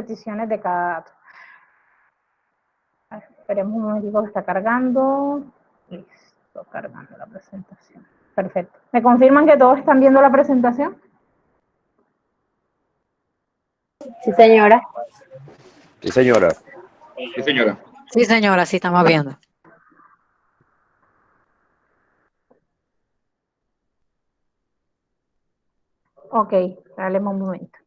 repeticiones de cada dato. Esperemos un momento que está cargando. Listo, cargando la presentación. Perfecto. ¿Me confirman que todos están viendo la presentación? Sí, señora. Sí, señora. Sí, señora. Sí, señora, sí estamos viendo. Ok, dale un momento.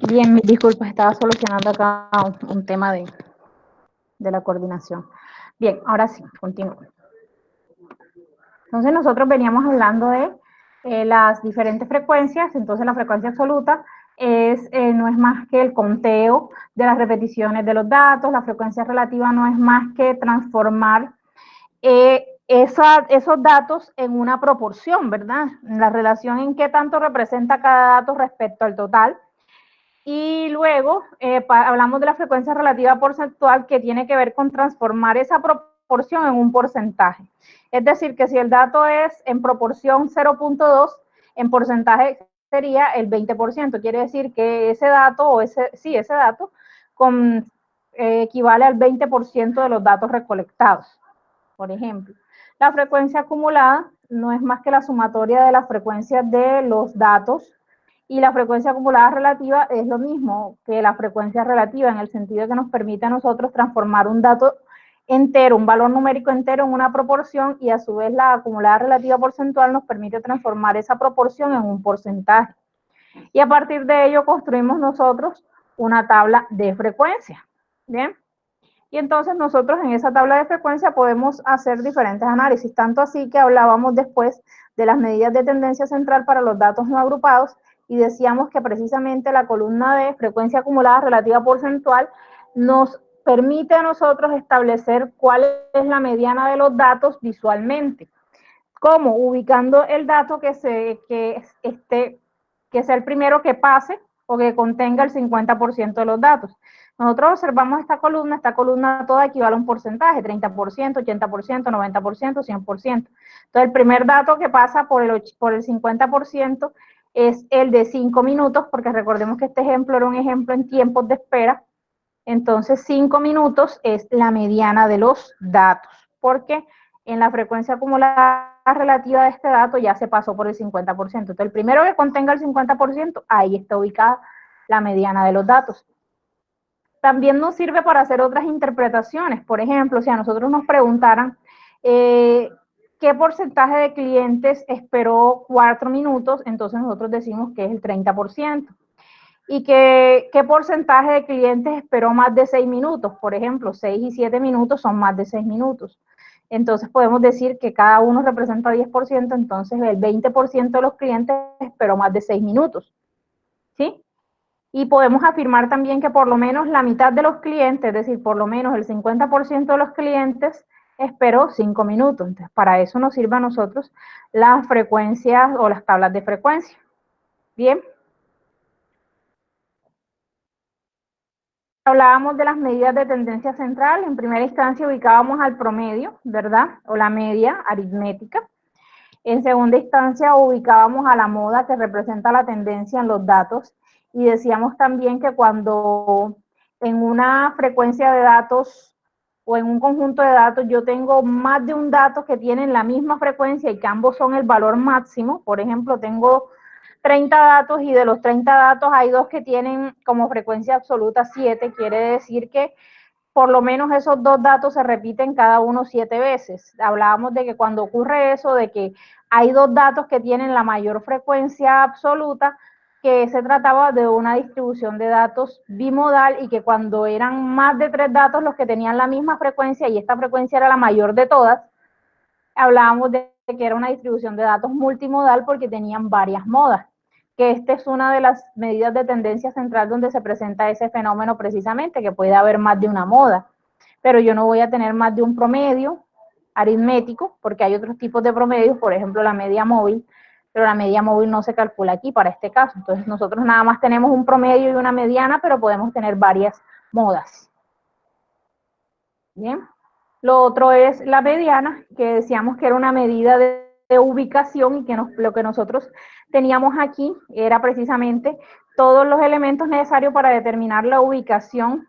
Bien, disculpas, estaba solucionando acá un tema de la coordinación. Bien, ahora sí, continúo. Entonces nosotros veníamos hablando de las diferentes frecuencias. Entonces la frecuencia absoluta no es más que el conteo de las repeticiones de los datos. La frecuencia relativa no es más que transformar esos datos en una proporción, ¿verdad? La relación en qué tanto representa cada dato respecto al total. Y luego hablamos de la frecuencia relativa porcentual, que tiene que ver con transformar esa proporción en un porcentaje. Es decir, que si el dato es en proporción 0.2, en porcentaje sería el 20%. Quiere decir que ese dato, ese dato equivale al 20% de los datos recolectados. Por ejemplo, la frecuencia acumulada no es más que la sumatoria de las frecuencias de los datos, y la frecuencia acumulada relativa es lo mismo que la frecuencia relativa, en el sentido de que nos permite a nosotros transformar un dato entero, un valor numérico entero, en una proporción, y a su vez la acumulada relativa porcentual nos permite transformar esa proporción en un porcentaje. Y a partir de ello construimos nosotros una tabla de frecuencia. ¿Bien? Y entonces nosotros en esa tabla de frecuencia podemos hacer diferentes análisis, tanto así que hablábamos después de las medidas de tendencia central para los datos no agrupados, y decíamos que precisamente la columna de frecuencia acumulada relativa porcentual nos permite a nosotros establecer cuál es la mediana de los datos visualmente. ¿Cómo? Ubicando el dato que sea el primero que pase o que contenga el 50% de los datos. Nosotros observamos esta columna toda equivale a un porcentaje, 30%, 80%, 90%, 100%. Entonces, el primer dato que pasa por el 50% es el de 5 minutos, porque recordemos que este ejemplo era un ejemplo en tiempos de espera. Entonces, 5 minutos es la mediana de los datos, porque en la frecuencia acumulada relativa de este dato ya se pasó por el 50%. Entonces, el primero que contenga el 50%, ahí está ubicada la mediana de los datos. También nos sirve para hacer otras interpretaciones. Por ejemplo, si a nosotros nos preguntaran qué porcentaje de clientes esperó 4 minutos, entonces nosotros decimos que es el 30%. Y qué porcentaje de clientes esperó más de 6 minutos. Por ejemplo, 6 y 7 minutos son más de 6 minutos. Entonces podemos decir que cada uno representa 10%, entonces el 20% de los clientes esperó más de 6 minutos. ¿Sí? Y podemos afirmar también que por lo menos la mitad de los clientes, es decir, por lo menos el 50% de los clientes esperó 5 minutos. Entonces, para eso nos sirve a nosotros las frecuencias o las tablas de frecuencia. Bien. Hablábamos de las medidas de tendencia central. En primera instancia ubicábamos al promedio, ¿verdad? O la media aritmética. En segunda instancia, ubicábamos a la moda que representa la tendencia en los datos y decíamos también que cuando en una frecuencia de datos o en un conjunto de datos yo tengo más de un dato que tienen la misma frecuencia y que ambos son el valor máximo, por ejemplo, tengo 30 datos y de los 30 datos hay dos que tienen como frecuencia absoluta 7, quiere decir que por lo menos esos dos datos se repiten cada uno 7 veces. Hablábamos de que cuando ocurre eso, de que hay dos datos que tienen la mayor frecuencia absoluta, que se trataba de una distribución de datos bimodal y que cuando eran más de 3 datos los que tenían la misma frecuencia y esta frecuencia era la mayor de todas, hablábamos de que era una distribución de datos multimodal porque tenían varias modas, que esta es una de las medidas de tendencia central donde se presenta ese fenómeno precisamente, que puede haber más de una moda, pero yo no voy a tener más de un promedio aritmético, porque hay otros tipos de promedios, por ejemplo la media móvil, pero la media móvil no se calcula aquí para este caso, entonces nosotros nada más tenemos un promedio y una mediana, pero podemos tener varias modas. Bien. Lo otro es la mediana, que decíamos que era una medida de ubicación y que lo que nosotros teníamos aquí era precisamente todos los elementos necesarios para determinar la ubicación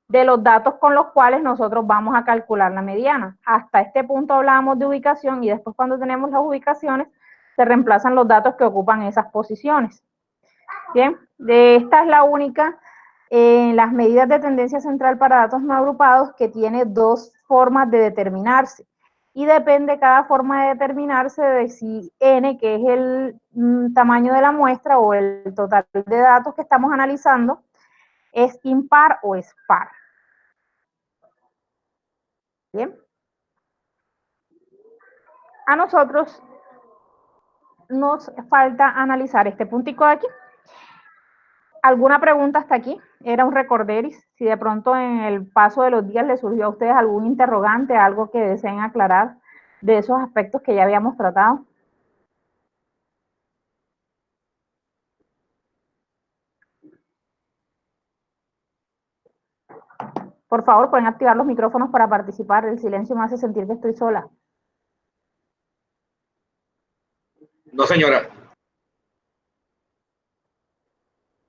de los datos con los cuales nosotros vamos a calcular la mediana. Hasta este punto hablábamos de ubicación y después cuando tenemos las ubicaciones se reemplazan los datos que ocupan esas posiciones. Bien, esta es la única las medidas de tendencia central para datos no agrupados que tiene dos formas de determinarse y depende cada forma de determinarse de si n, que es el tamaño de la muestra o el total de datos que estamos analizando, es impar o es par. Bien. A nosotros nos falta analizar este puntico de aquí. ¿Alguna pregunta hasta aquí? Era un recorderis. Si de pronto en el paso de los días les surgió a ustedes algún interrogante, algo que deseen aclarar de esos aspectos que ya habíamos tratado. Por favor, pueden activar los micrófonos para participar. El silencio me hace sentir que estoy sola. No, señora.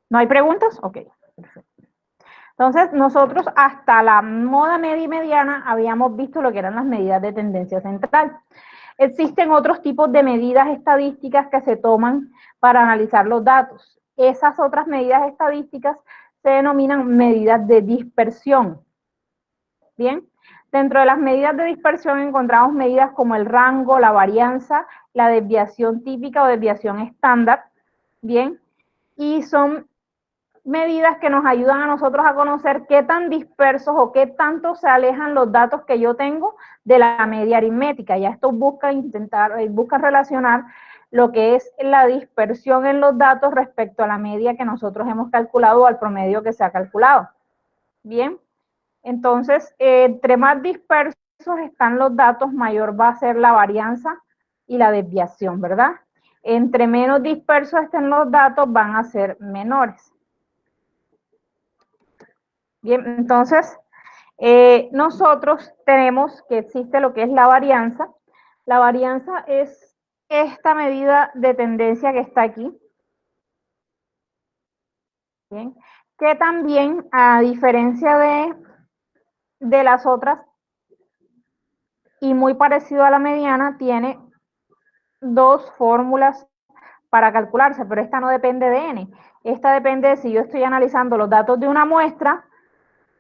¿No hay preguntas? Ok, perfecto. Entonces, nosotros hasta la moda media y mediana habíamos visto lo que eran las medidas de tendencia central. Existen otros tipos de medidas estadísticas que se toman para analizar los datos. Esas otras medidas estadísticas se denominan medidas de dispersión. Bien, dentro de las medidas de dispersión encontramos medidas como el rango, la varianza, la desviación típica o desviación estándar. Bien, y son medidas que nos ayudan a nosotros a conocer qué tan dispersos o qué tanto se alejan los datos que yo tengo de la media aritmética. Ya esto buscan relacionar lo que es la dispersión en los datos respecto a la media que nosotros hemos calculado o al promedio que se ha calculado. Bien, entonces, entre más dispersos están los datos, mayor va a ser la varianza y la desviación, ¿verdad? Entre menos dispersos estén los datos, van a ser menores. Bien, entonces, nosotros tenemos que existe lo que es la varianza. La varianza es esta medida de tendencia que está aquí. Bien, que también, a diferencia de las otras, y muy parecido a la mediana, tiene dos fórmulas para calcularse, pero esta no depende de n. Esta depende de si yo estoy analizando los datos de una muestra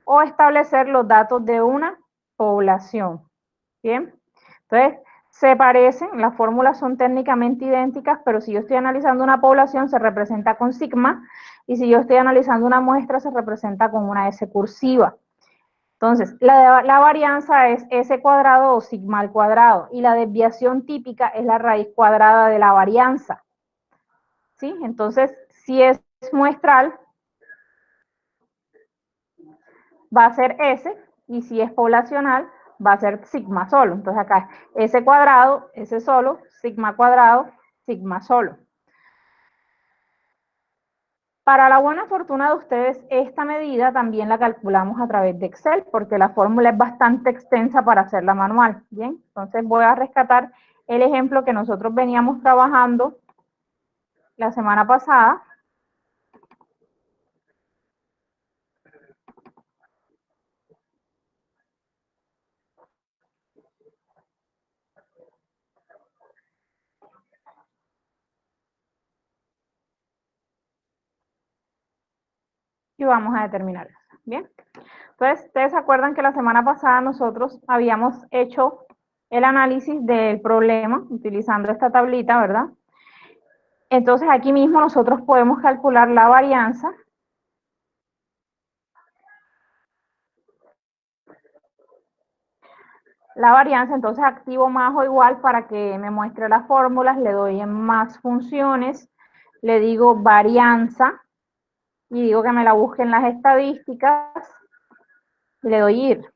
o establecer los datos de una población. Bien, entonces se parecen, las fórmulas son técnicamente idénticas, pero si yo estoy analizando una población se representa con sigma y si yo estoy analizando una muestra se representa con una S cursiva. Entonces, la varianza es S cuadrado o sigma al cuadrado y la desviación típica es la raíz cuadrada de la varianza. ¿Sí? Entonces, si es muestral, va a ser S, y si es poblacional, va a ser sigma solo. Entonces acá es S cuadrado, S solo, sigma cuadrado, sigma solo. Para la buena fortuna de ustedes, esta medida también la calculamos a través de Excel, porque la fórmula es bastante extensa para hacerla manual. Bien, entonces voy a rescatar el ejemplo que nosotros veníamos trabajando la semana pasada. Y vamos a determinar eso. Bien. Entonces, ustedes se acuerdan que la semana pasada nosotros habíamos hecho el análisis del problema utilizando esta tablita, ¿verdad? Entonces, aquí mismo nosotros podemos calcular la varianza. La varianza, entonces activo más o igual para que me muestre las fórmulas, le doy en más funciones, le digo varianza y digo que me la busque en las estadísticas y le doy ir.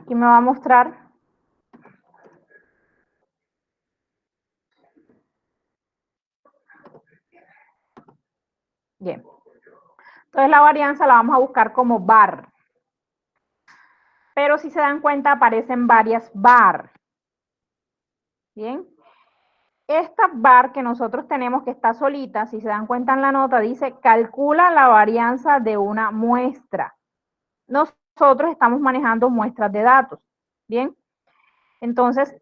Aquí me va a mostrar bien. Entonces la varianza la vamos a buscar como var. Pero si se dan cuenta aparecen varias var. Bien. Esta var que nosotros tenemos que está solita, si se dan cuenta en la nota, dice calcula la varianza de una muestra. Nosotros estamos manejando muestras de datos. Bien. Entonces,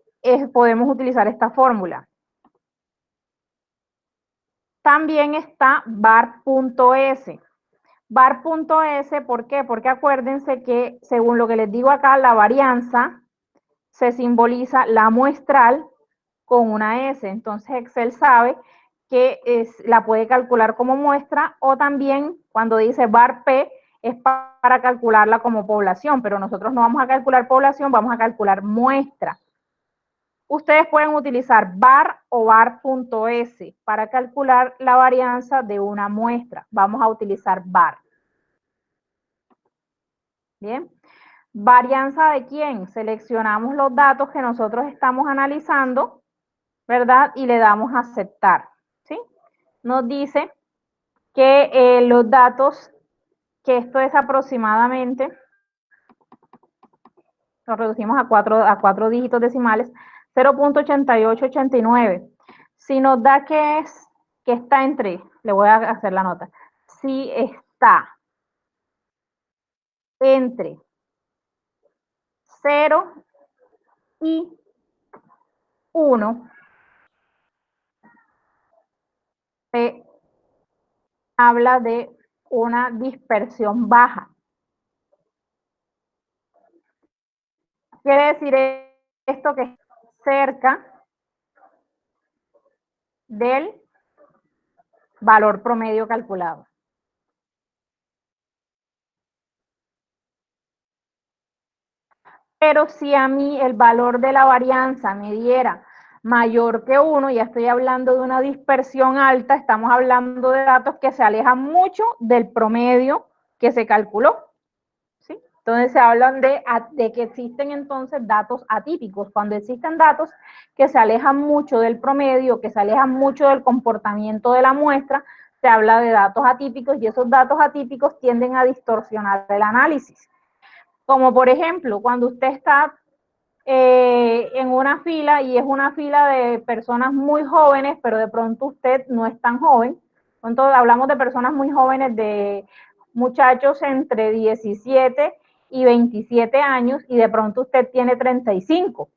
podemos utilizar esta fórmula. También está var.s. Var.s, ¿por qué? Porque acuérdense que, según lo que les digo acá, la varianza se simboliza la muestral con una S. Entonces, Excel sabe que la puede calcular como muestra, o también cuando dice var.p es para calcularla como población, pero nosotros no vamos a calcular población, vamos a calcular muestra. Ustedes pueden utilizar var o var.s para calcular la varianza de una muestra. Vamos a utilizar var. Bien. ¿Varianza de quién? Seleccionamos los datos que nosotros estamos analizando, ¿verdad? Y le damos a aceptar, ¿sí? Nos dice que los datos, que esto es aproximadamente, lo reducimos a cuatro dígitos decimales, 0.8889. Si nos da que está entre, le voy a hacer la nota, si está entre 0 y 1, se habla de una dispersión baja. Quiere decir esto que es cerca del valor promedio calculado. Pero si a mí el valor de la varianza me diera mayor que 1, ya estoy hablando de una dispersión alta, estamos hablando de datos que se alejan mucho del promedio que se calculó. ¿Sí? Entonces se hablan de que existen entonces datos atípicos. Cuando existen datos que se alejan mucho del promedio, que se alejan mucho del comportamiento de la muestra, se habla de datos atípicos, y esos datos atípicos tienden a distorsionar el análisis. Como por ejemplo, cuando usted está en una fila y es una fila de personas muy jóvenes, pero de pronto usted no es tan joven. Entonces hablamos de personas muy jóvenes, de muchachos entre 17 y 27 años, y de pronto usted tiene 35.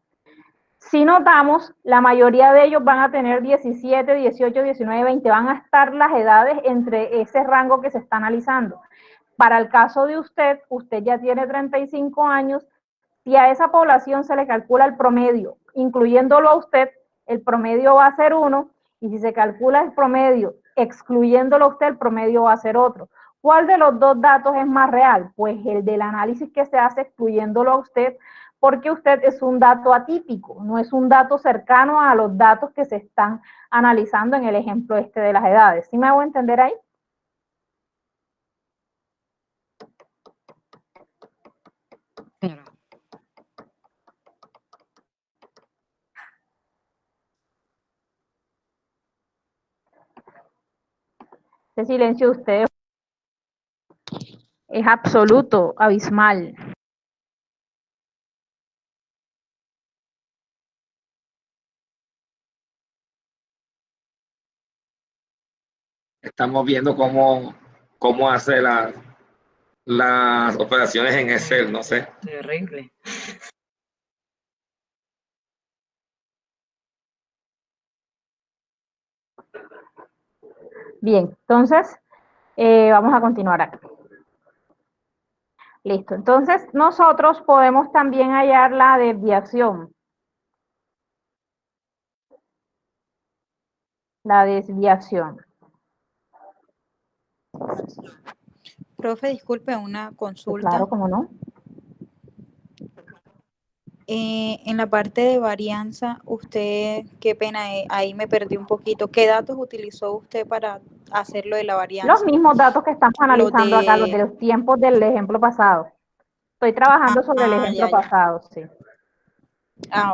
Si notamos, la mayoría de ellos van a tener 17, 18, 19, 20, van a estar las edades entre ese rango que se está analizando. Para el caso de usted, usted ya tiene 35 años, si a esa población se le calcula el promedio, incluyéndolo a usted, el promedio va a ser 1, y si se calcula el promedio excluyéndolo a usted, el promedio va a ser otro. ¿Cuál de los dos datos es más real? Pues el del análisis que se hace excluyéndolo a usted, porque usted es un dato atípico, no es un dato cercano a los datos que se están analizando en el ejemplo este de las edades. ¿Sí me hago entender ahí? Señora. Ese silencio de ustedes es absoluto, abismal. estamos viendo cómo hace las operaciones en Excel, no sé. Terrible. Bien, entonces vamos a continuar acá. Listo, entonces nosotros podemos también hallar la desviación. La desviación. Profe, disculpe, una consulta. Claro, cómo no. En la parte de varianza, usted, qué pena, ahí me perdí un poquito. ¿Qué datos utilizó usted para hacerlo de la varianza? Los mismos datos que estamos analizando acá, los de los tiempos del ejemplo pasado. Estoy trabajando sobre el ejemplo pasado, sí.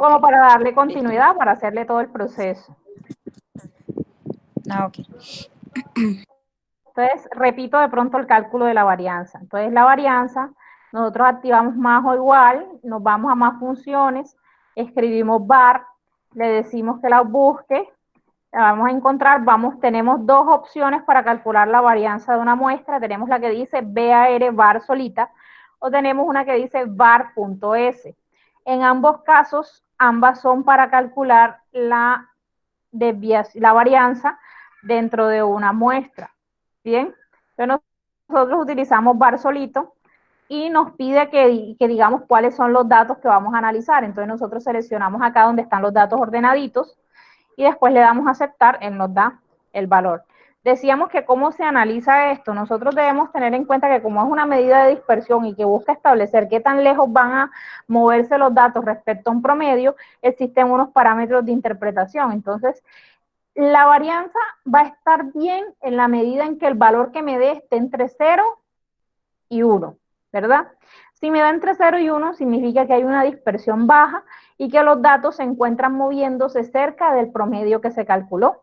Como Ok. para darle continuidad, para hacerle todo el proceso. Ok. Entonces, repito de pronto el cálculo de la varianza. Entonces, la varianza, nosotros activamos más o igual, nos vamos a más funciones, escribimos var, le decimos que la busque, la vamos a encontrar, tenemos dos opciones para calcular la varianza de una muestra, tenemos la que dice var var solita, o tenemos una que dice var.s. En ambos casos, ambas son para calcular la varianza dentro de una muestra. Bien, entonces nosotros utilizamos var solito y nos pide que digamos cuáles son los datos que vamos a analizar. Entonces nosotros seleccionamos acá donde están los datos ordenaditos y después le damos a aceptar, él nos da el valor. Decíamos que cómo se analiza esto, nosotros debemos tener en cuenta que como es una medida de dispersión y que busca establecer qué tan lejos van a moverse los datos respecto a un promedio, existen unos parámetros de interpretación. Entonces, la varianza va a estar bien en la medida en que el valor que me dé esté entre 0 y 1, ¿verdad? Si me da entre 0 y 1, significa que hay una dispersión baja y que los datos se encuentran moviéndose cerca del promedio que se calculó.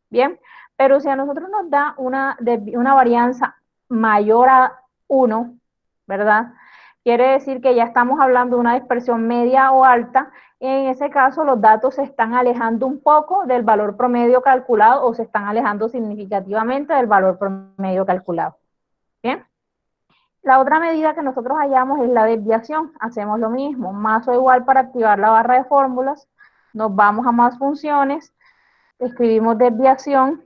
Bien, pero si a nosotros nos da una varianza mayor a 1, ¿verdad? Quiere decir que ya estamos hablando de una dispersión media o alta. En ese caso, los datos se están alejando un poco del valor promedio calculado o se están alejando significativamente del valor promedio calculado. Bien. La otra medida que nosotros hallamos es la desviación. Hacemos lo mismo, más o igual para activar la barra de fórmulas. Nos vamos a más funciones, escribimos desviación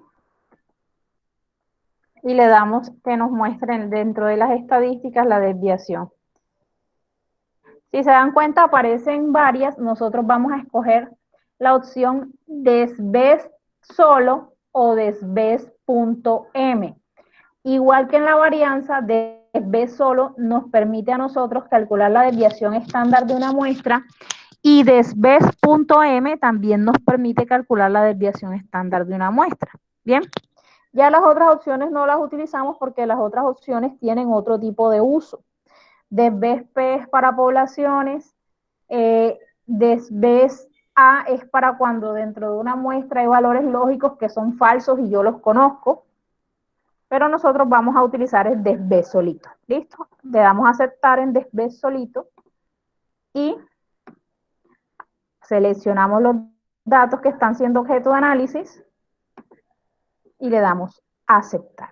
y le damos que nos muestren dentro de las estadísticas la desviación. Si se dan cuenta, aparecen varias. Nosotros vamos a escoger la opción desves solo o desves.m. Igual que en la varianza, desves solo nos permite a nosotros calcular la desviación estándar de una muestra y desves.m también nos permite calcular la desviación estándar de una muestra. Bien, ya las otras opciones no las utilizamos porque las otras opciones tienen otro tipo de uso. Desves-P es para poblaciones, desves-A es para cuando dentro de una muestra hay valores lógicos que son falsos y yo los conozco, pero nosotros vamos a utilizar el desves solito. ¿Listo? Le damos a aceptar en desves solito y seleccionamos los datos que están siendo objeto de análisis y le damos a aceptar.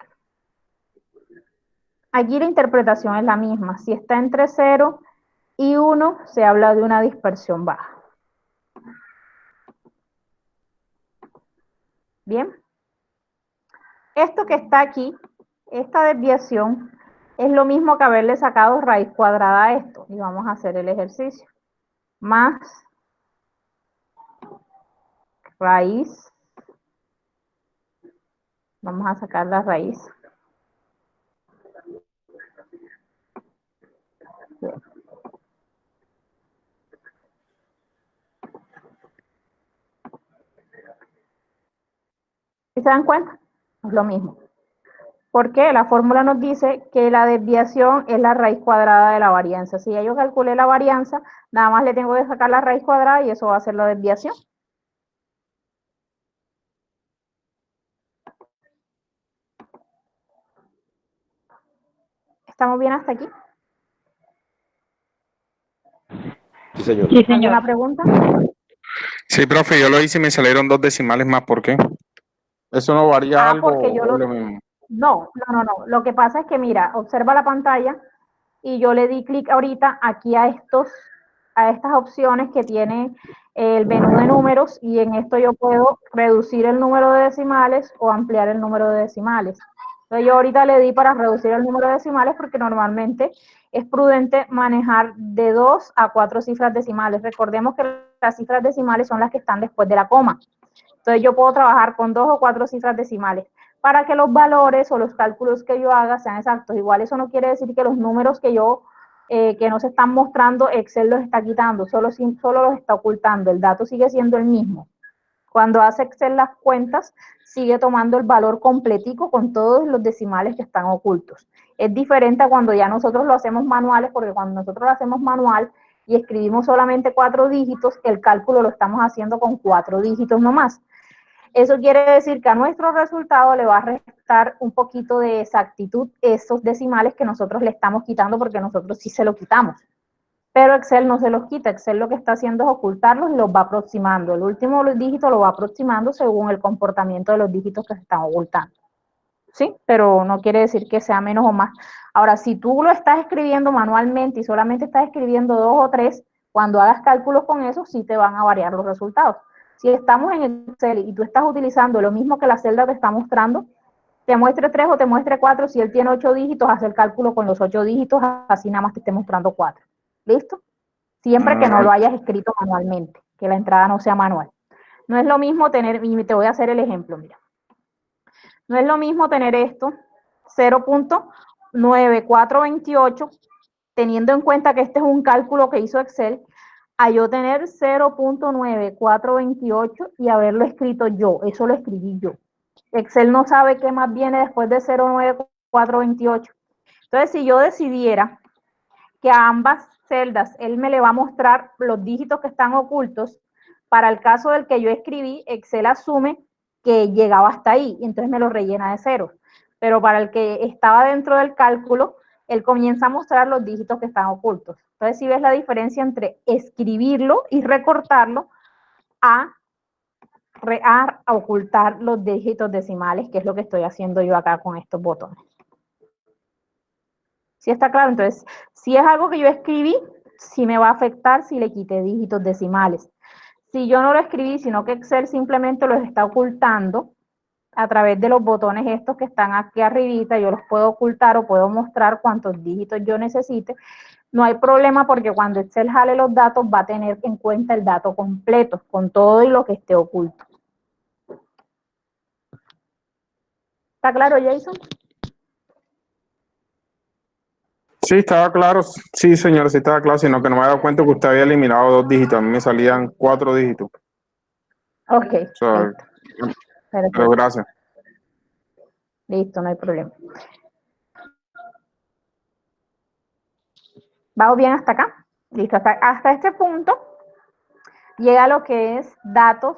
Aquí la interpretación es la misma. Si está entre 0 y 1, se habla de una dispersión baja. Bien. Esto que está aquí, esta desviación, es lo mismo que haberle sacado raíz cuadrada a esto. Y vamos a hacer el ejercicio. Más raíz. Vamos a sacar la raíz. Bien. ¿Sí se dan cuenta? Es lo mismo. Porque la fórmula nos dice que la desviación es la raíz cuadrada de la varianza. Si ya yo calculé la varianza, nada más le tengo que sacar la raíz cuadrada y eso va a ser la desviación. ¿Estamos bien hasta aquí? Sí, señor. Sí, señor. ¿Alguna pregunta? Sí, profe, yo lo hice y me salieron 2 decimales más. ¿Por qué? ¿Eso no varía algo porque yo o es lo mismo? No. Lo que pasa es que, mira, observa la pantalla y yo le di clic ahorita aquí a estas opciones que tiene el menú de números, y en esto yo puedo reducir el número de decimales o ampliar el número de decimales. Entonces yo ahorita le di para reducir el número de decimales porque normalmente es prudente manejar de 2 a 4 cifras decimales. Recordemos que las cifras decimales son las que están después de la coma. Entonces yo puedo trabajar con 2 o 4 cifras decimales para que los valores o los cálculos que yo haga sean exactos. Igual eso no quiere decir que los números que no se están mostrando, Excel los está quitando, solo los está ocultando. El dato sigue siendo el mismo. Cuando hace Excel las cuentas, sigue tomando el valor completico con todos los decimales que están ocultos. Es diferente a cuando ya nosotros lo hacemos manuales, porque cuando nosotros lo hacemos manual y escribimos solamente 4 dígitos, el cálculo lo estamos haciendo con 4 dígitos nomás. Eso quiere decir que a nuestro resultado le va a restar un poquito de exactitud esos decimales que nosotros le estamos quitando, porque nosotros sí se lo quitamos. Pero Excel no se los quita. Excel lo que está haciendo es ocultarlos y los va aproximando. El último dígito lo va aproximando según el comportamiento de los dígitos que se están ocultando. ¿Sí? Pero no quiere decir que sea menos o más. Ahora, si tú lo estás escribiendo manualmente y solamente estás escribiendo 2 o 3, cuando hagas cálculos con eso, sí te van a variar los resultados. Si estamos en Excel y tú estás utilizando lo mismo que la celda te está mostrando, te muestre 3 o te muestre 4, si él tiene 8 dígitos, haz el cálculo con los 8 dígitos, así nada más te esté mostrando 4. ¿Listo? Siempre que no lo hayas escrito manualmente, que la entrada no sea manual. No es lo mismo tener, y te voy a hacer el ejemplo, mira. No es lo mismo tener esto, 0.9428, teniendo en cuenta que este es un cálculo que hizo Excel, a yo tener 0.9428 y haberlo escrito yo. Eso lo escribí yo. Excel no sabe qué más viene después de 0.9428. Entonces, si yo decidiera que a ambas celdas él me le va a mostrar los dígitos que están ocultos, para el caso del que yo escribí, Excel asume que llegaba hasta ahí y entonces me lo rellena de ceros. Pero para el que estaba dentro del cálculo, él comienza a mostrar los dígitos que están ocultos. Entonces, si ves la diferencia entre escribirlo y recortarlo a ocultar los dígitos decimales, que es lo que estoy haciendo yo acá con estos botones. ¿Sí está claro? Entonces, si es algo que yo escribí, sí me va a afectar si le quité dígitos decimales. Si yo no lo escribí, sino que Excel simplemente los está ocultando a través de los botones estos que están aquí arribita, yo los puedo ocultar o puedo mostrar cuántos dígitos yo necesite. No hay problema porque cuando Excel jale los datos va a tener en cuenta el dato completo, con todo y lo que esté oculto. ¿Está claro, Jason? Sí, estaba claro. Sí, señor, sí estaba claro, sino que no me había dado cuenta que usted había eliminado 2 dígitos. A mí me salían 4 dígitos. Ok, So, pero gracias. Listo, no hay problema. ¿Vamos bien hasta acá? Listo, hasta este punto llega lo que es datos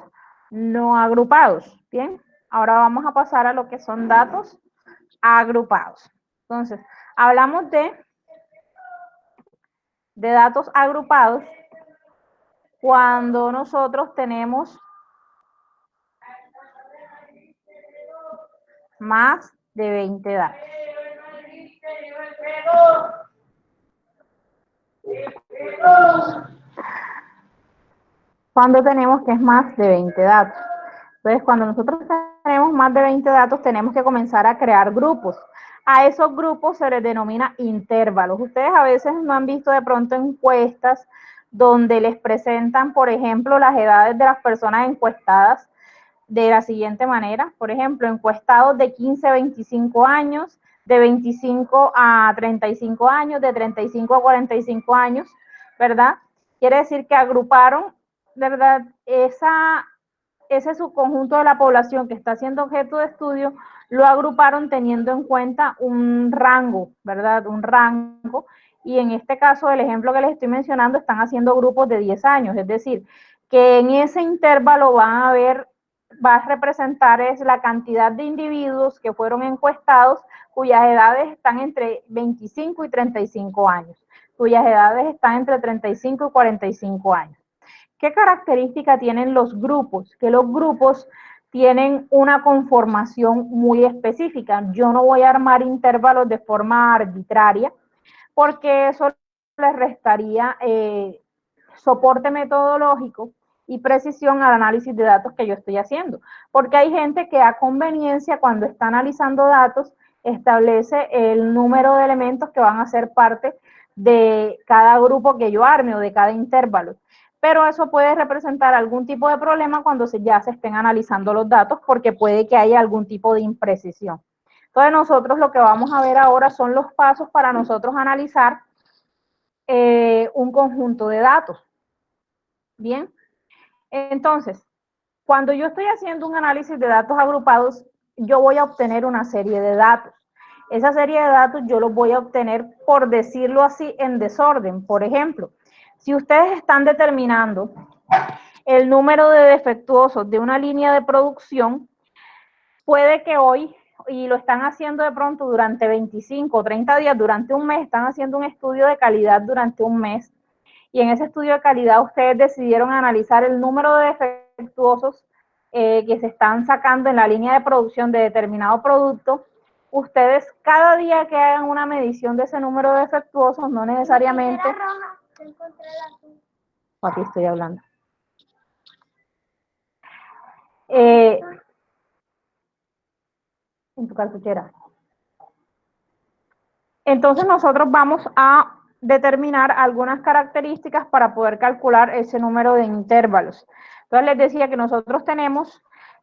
no agrupados. Bien, ahora vamos a pasar a lo que son datos agrupados. Entonces, hablamos de datos agrupados cuando nosotros tenemos más de 20 datos. Cuando tenemos que es más de 20 datos. Entonces, cuando nosotros tenemos más de 20 datos, tenemos que comenzar a crear grupos. A esos grupos se les denomina intervalos. Ustedes a veces no han visto de pronto encuestas donde les presentan, por ejemplo, las edades de las personas encuestadas de la siguiente manera. Por ejemplo, encuestados de 15 a 25 años, de 25 a 35 años, de 35 a 45 años, ¿verdad? Quiere decir que agruparon, ¿verdad? Ese subconjunto de la población que está siendo objeto de estudio, lo agruparon teniendo en cuenta un rango, ¿verdad? Un rango. Y en este caso, el ejemplo que les estoy mencionando, están haciendo grupos de 10 años, es decir, que en ese intervalo va a representar es la cantidad de individuos que fueron encuestados cuyas edades están entre 25 y 35 años, cuyas edades están entre 35 y 45 años. ¿Qué característica tienen los grupos? Que los grupos tienen una conformación muy específica. Yo no voy a armar intervalos de forma arbitraria, porque eso les restaría soporte metodológico y precisión al análisis de datos que yo estoy haciendo. Porque hay gente que a conveniencia, cuando está analizando datos, establece el número de elementos que van a ser parte de cada grupo que yo arme o de cada intervalo. Pero eso puede representar algún tipo de problema cuando ya se estén analizando los datos, porque puede que haya algún tipo de imprecisión. Entonces nosotros lo que vamos a ver ahora son los pasos para nosotros analizar un conjunto de datos. Bien, entonces, cuando yo estoy haciendo un análisis de datos agrupados, yo voy a obtener una serie de datos. Esa serie de datos yo los voy a obtener, por decirlo así, en desorden. Por ejemplo, si ustedes están determinando el número de defectuosos de una línea de producción, puede que hoy, y lo están haciendo de pronto durante 25 o 30 días, durante un mes, están haciendo un estudio de calidad durante un mes, y en ese estudio de calidad ustedes decidieron analizar el número de defectuosos que se están sacando en la línea de producción de determinado producto. Ustedes cada día que hagan una medición de ese número de defectuosos, no necesariamente... Aquí estoy hablando. En tu cartuchera. Entonces nosotros vamos a determinar algunas características para poder calcular ese número de intervalos. Entonces les decía que nosotros tenemos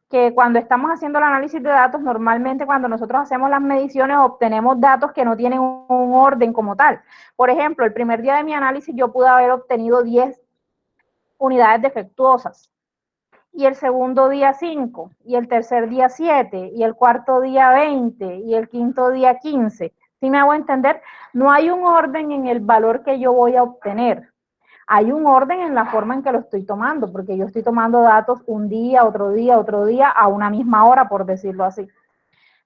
que cuando estamos haciendo el análisis de datos, normalmente cuando nosotros hacemos las mediciones obtenemos datos que no tienen un orden como tal. Por ejemplo, el primer día de mi análisis yo pude haber obtenido 10 unidades defectuosas, y el segundo día 5, y el tercer día 7, y el cuarto día 20, y el quinto día 15. ¿Sí me hago entender? No hay un orden en el valor que yo voy a obtener. Hay un orden en la forma en que lo estoy tomando, porque yo estoy tomando datos un día, otro día, a una misma hora, por decirlo así.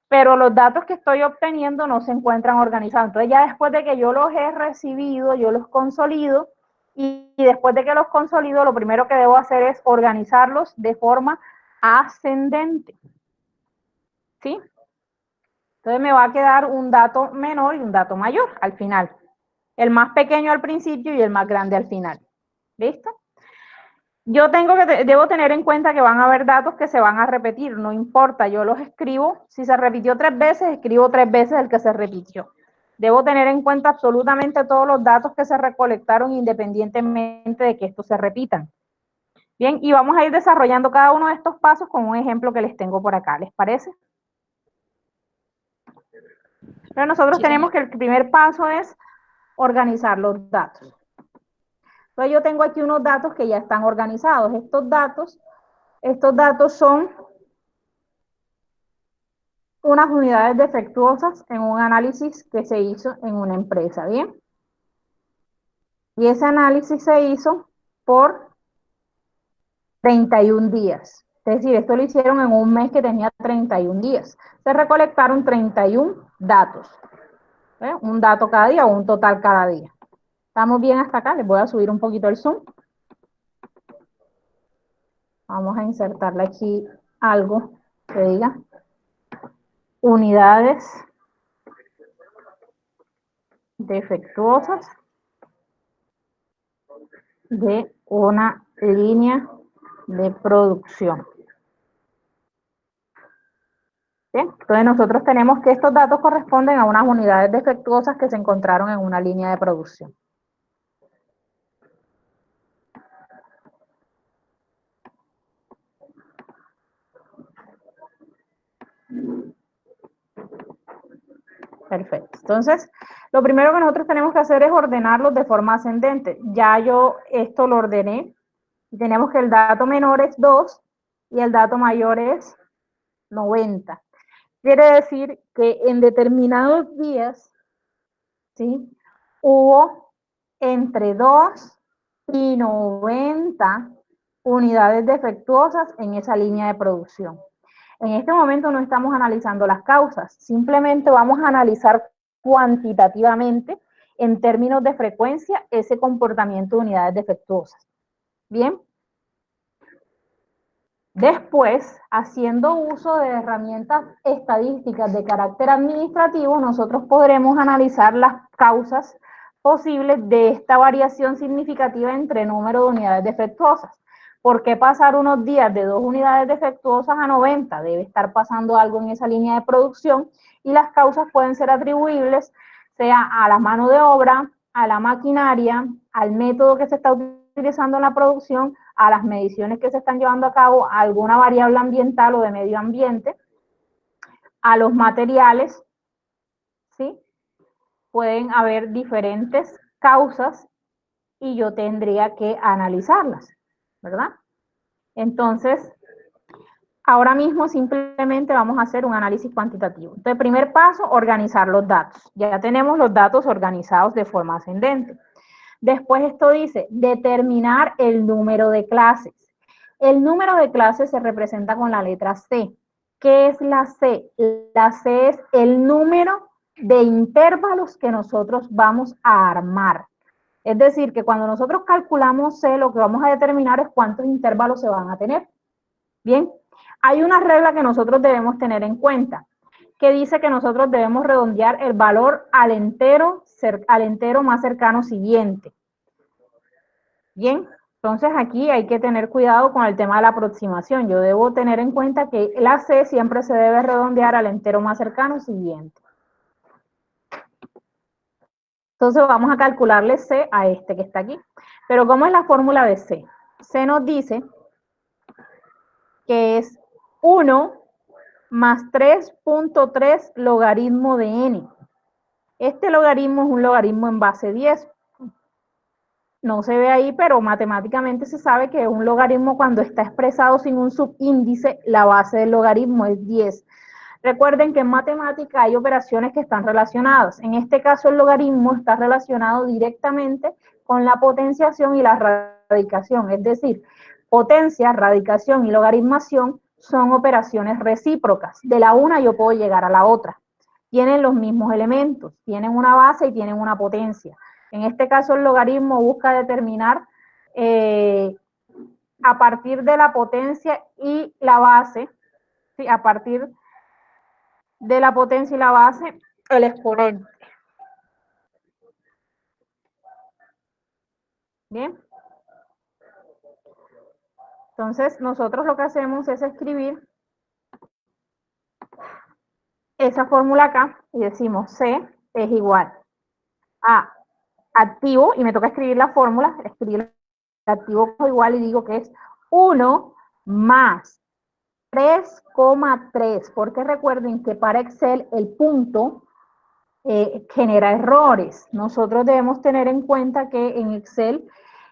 Pero los datos que estoy obteniendo no se encuentran organizados. Entonces ya después de que yo los he recibido, yo los consolido, y después de que los consolido, lo primero que debo hacer es organizarlos de forma ascendente. ¿Sí? Entonces me va a quedar un dato menor y un dato mayor al final. El más pequeño al principio y el más grande al final. ¿Listo? Yo debo tener en cuenta que van a haber datos que se van a repetir, no importa, yo los escribo. Si se repitió 3 veces, escribo 3 veces el que se repitió. Debo tener en cuenta absolutamente todos los datos que se recolectaron, independientemente de que estos se repitan. Bien, y vamos a ir desarrollando cada uno de estos pasos con un ejemplo que les tengo por acá, ¿les parece? Pero nosotros tenemos que el primer paso es organizar los datos. Entonces yo tengo aquí unos datos que ya están organizados. Estos datos son unas unidades defectuosas en un análisis que se hizo en una empresa, ¿bien? Y ese análisis se hizo por 31 días. Es decir, esto lo hicieron en un mes que tenía 31 días. Se recolectaron 31 datos. Un dato cada día o un total cada día. ¿Estamos bien hasta acá? Les voy a subir un poquito el zoom. Vamos a insertarle aquí algo que diga unidades defectuosas de una línea de producción. ¿Bien? Entonces nosotros tenemos que estos datos corresponden a unas unidades defectuosas que se encontraron en una línea de producción. Perfecto. Entonces, lo primero que nosotros tenemos que hacer es ordenarlos de forma ascendente. Ya yo esto lo ordené. Y tenemos que el dato menor es 2 y el dato mayor es 90. Quiere decir que en determinados días, ¿sí?, hubo entre 2 y 90 unidades defectuosas en esa línea de producción. En este momento no estamos analizando las causas, simplemente vamos a analizar cuantitativamente, en términos de frecuencia, ese comportamiento de unidades defectuosas. ¿Bien? Después, haciendo uso de herramientas estadísticas de carácter administrativo, nosotros podremos analizar las causas posibles de esta variación significativa entre número de unidades defectuosas. ¿Por qué pasar unos días de 2 unidades defectuosas a 90? Debe estar pasando algo en esa línea de producción y las causas pueden ser atribuibles, sea a la mano de obra, a la maquinaria, al método que se está utilizando en la producción, a las mediciones que se están llevando a cabo, a alguna variable ambiental o de medio ambiente, a los materiales, ¿sí? Pueden haber diferentes causas y yo tendría que analizarlas, ¿verdad? Entonces, ahora mismo simplemente vamos a hacer un análisis cuantitativo. Entonces, primer paso, organizar los datos. Ya tenemos los datos organizados de forma ascendente. Después esto dice, determinar el número de clases. El número de clases se representa con la letra C. ¿Qué es la C? La C es el número de intervalos que nosotros vamos a armar. Es decir, que cuando nosotros calculamos C, lo que vamos a determinar es cuántos intervalos se van a tener. Bien, hay una regla que nosotros debemos tener en cuenta, que dice que nosotros debemos redondear el valor al entero más cercano siguiente. Bien, entonces aquí hay que tener cuidado con el tema de la aproximación. Yo debo tener en cuenta que la C siempre se debe redondear al entero más cercano siguiente. Entonces vamos a calcularle C a este que está aquí. Pero ¿cómo es la fórmula de C? C nos dice que es 1 más 3.3 logaritmo de n. Este logaritmo es un logaritmo en base 10. No se ve ahí, pero matemáticamente se sabe que un logaritmo cuando está expresado sin un subíndice, la base del logaritmo es 10. Recuerden que en matemática hay operaciones que están relacionadas. En este caso el logaritmo está relacionado directamente con la potenciación y la radicación. Es decir, potencia, radicación y logaritmación son operaciones recíprocas. De la una yo puedo llegar a la otra. Tienen los mismos elementos, tienen una base y tienen una potencia. En este caso el logaritmo busca determinar a partir de la potencia y la base, ¿sí? A partir de la potencia y la base, el exponente. Bien. Entonces, nosotros lo que hacemos es escribir esa fórmula acá y decimos C es igual a activo, y me toca escribir la fórmula, escribir el activo igual y digo que es 1 más 3,3, porque recuerden que para Excel el punto genera errores. Nosotros debemos tener en cuenta que en Excel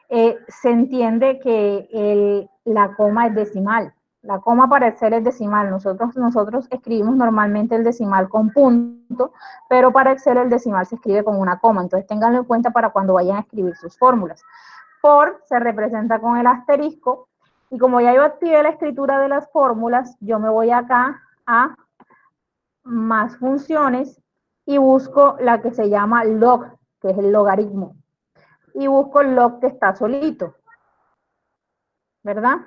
se entiende que la coma es decimal. La coma para Excel es decimal. Nosotros escribimos normalmente el decimal con punto, pero para Excel el decimal se escribe con una coma. Entonces ténganlo en cuenta para cuando vayan a escribir sus fórmulas. Por se representa con el asterisco. Y como ya yo activé la escritura de las fórmulas, yo me voy acá a más funciones y busco la que se llama log, que es el logaritmo. Y busco el log que está solito, ¿verdad?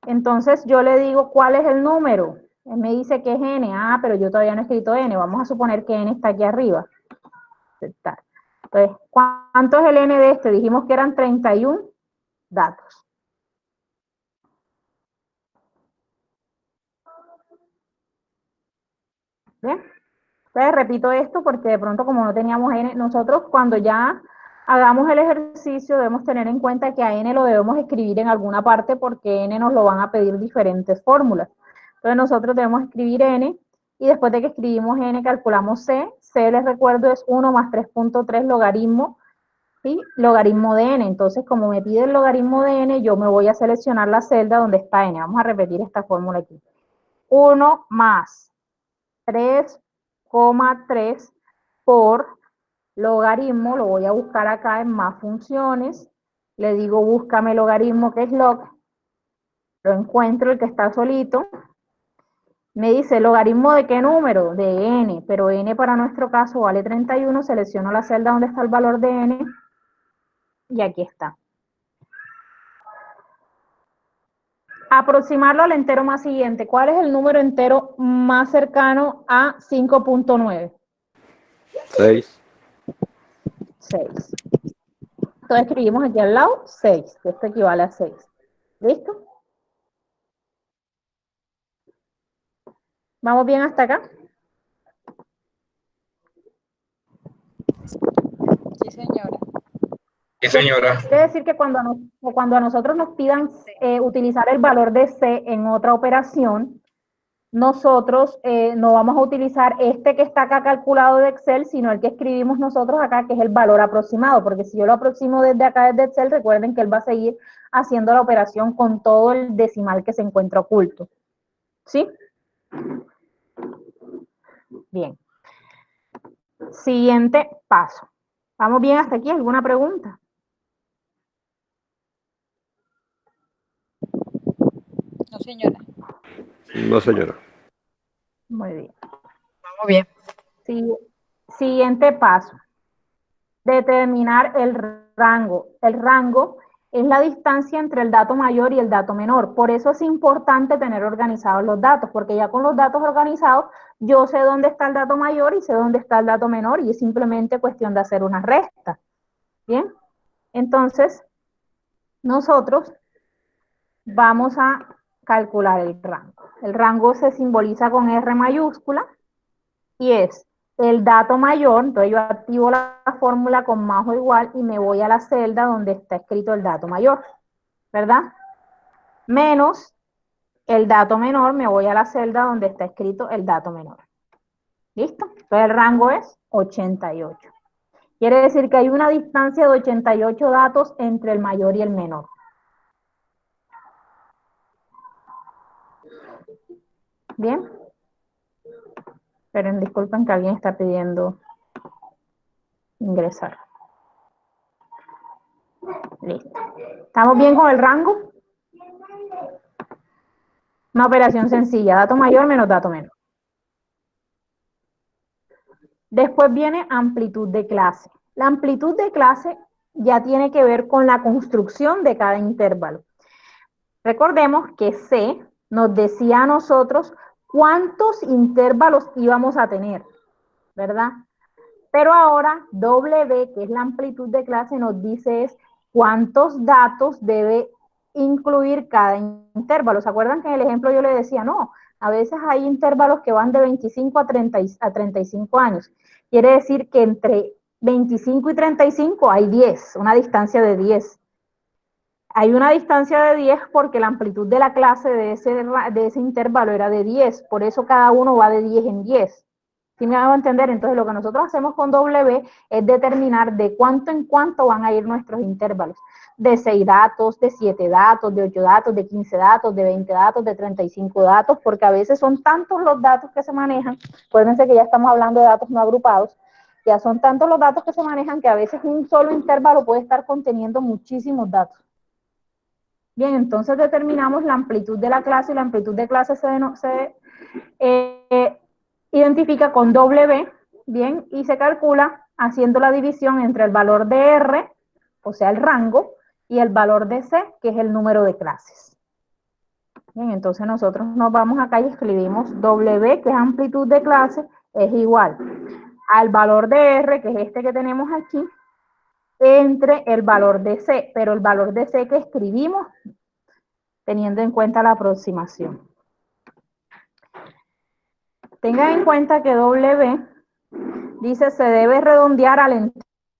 Entonces yo le digo cuál es el número. Él me dice que es n. Ah, pero yo todavía no he escrito n. Vamos a suponer que n está aquí arriba. Entonces, ¿cuánto es el n de este? Dijimos que eran 31 datos. ¿Bien? Entonces repito esto porque de pronto como no teníamos n, nosotros cuando ya hagamos el ejercicio debemos tener en cuenta que a n lo debemos escribir en alguna parte porque n nos lo van a pedir diferentes fórmulas. Entonces nosotros debemos escribir n y después de que escribimos n calculamos c. C, les recuerdo, es 1 más 3.3 logaritmo, ¿sí? Logaritmo de n. Entonces como me pide el logaritmo de n, yo me voy a seleccionar la celda donde está n. Vamos a repetir esta fórmula aquí. 1 más 3,3 por logaritmo, lo voy a buscar acá en más funciones, le digo búscame logaritmo que es log, lo encuentro el que está solito, me dice logaritmo de qué número, de n, pero n para nuestro caso vale 31, selecciono la celda donde está el valor de n y aquí está. Aproximarlo al entero más siguiente. ¿Cuál es el número entero más cercano a 5.9? 6. 6. Entonces escribimos aquí al lado 6, que esto equivale a 6. ¿Listo? ¿Vamos bien hasta acá? Sí, señora. Sí, señora. Quiere decir que cuando a nosotros nos pidan utilizar el valor de C en otra operación, nosotros no vamos a utilizar este que está acá calculado de Excel, sino el que escribimos nosotros acá, que es el valor aproximado, porque si yo lo aproximo desde acá, desde Excel, recuerden que él va a seguir haciendo la operación con todo el decimal que se encuentra oculto. ¿Sí? Bien. Siguiente paso. ¿Vamos bien hasta aquí? ¿Alguna pregunta? No, señora. No, señora. Muy bien. Vamos bien. Siguiente paso. Determinar el rango. El rango es la distancia entre el dato mayor y el dato menor. Por eso es importante tener organizados los datos, porque ya con los datos organizados, yo sé dónde está el dato mayor y sé dónde está el dato menor, y es simplemente cuestión de hacer una resta. ¿Bien? Entonces, nosotros vamos a calcular el rango. El rango se simboliza con R mayúscula y es el dato mayor. Entonces yo activo la fórmula con más o igual y me voy a la celda donde está escrito el dato mayor, ¿verdad? Menos el dato menor, me voy a la celda donde está escrito el dato menor. ¿Listo? Entonces el rango es 88. Quiere decir que hay una distancia de 88 datos entre el mayor y el menor. ¿Bien? Pero disculpen que alguien está pidiendo ingresar. Listo. ¿Estamos bien con el rango? Una operación sencilla, dato mayor menos dato menor. Después viene amplitud de clase. La amplitud de clase ya tiene que ver con la construcción de cada intervalo. Recordemos que C nos decía a nosotros cuántos intervalos íbamos a tener, ¿verdad? Pero ahora W, que es la amplitud de clase, nos dice es cuántos datos debe incluir cada intervalo. ¿Se acuerdan que en el ejemplo yo le decía, no, a veces hay intervalos que van de 25 a 35 años? Quiere decir que entre 25 y 35 hay 10, una distancia de 10. Hay una distancia de 10 porque la amplitud de la clase de ese intervalo era de 10, por eso cada uno va de 10 en 10. ¿Sí me hago entender? Entonces lo que nosotros hacemos con W es determinar de cuánto en cuánto van a ir nuestros intervalos. De 6 datos, de 7 datos, de 8 datos, de 15 datos, de 20 datos, de 35 datos, porque a veces son tantos los datos que se manejan. Acuérdense que ya estamos hablando de datos no agrupados. Ya son tantos los datos que se manejan que a veces un solo intervalo puede estar conteniendo muchísimos datos. Bien, entonces determinamos la amplitud de la clase y la amplitud de clase se identifica con W, bien, y se calcula haciendo la división entre el valor de R, o sea, el rango, y el valor de C, que es el número de clases. Bien, entonces nosotros nos vamos acá y escribimos W, que es amplitud de clase, es igual al valor de R, que es este que tenemos aquí, entre el valor de C, pero el valor de C que escribimos teniendo en cuenta la aproximación. Tengan en cuenta que W dice se debe redondear al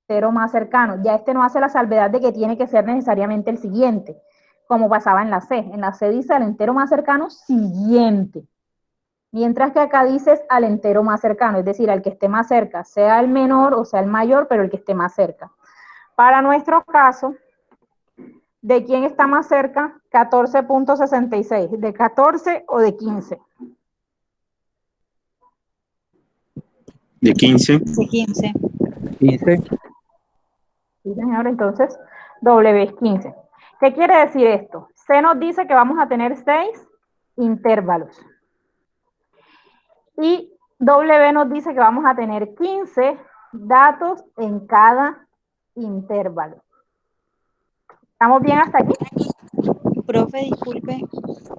entero más cercano. Ya este no hace la salvedad de que tiene que ser necesariamente el siguiente, como pasaba en la C. En la C dice al entero más cercano siguiente. Mientras que acá dices al entero más cercano, es decir, al que esté más cerca, sea el menor o sea el mayor, pero el que esté más cerca. Para nuestro caso, ¿de quién está más cerca? 14.66. ¿De 14 o de 15? De 15. De 15. 15. Sí, señor, entonces W es 15. ¿Qué quiere decir esto? C nos dice que vamos a tener 6 intervalos. Y W nos dice que vamos a tener 15 datos en cada intervalo. ¿Estamos bien hasta aquí? Profe, disculpe,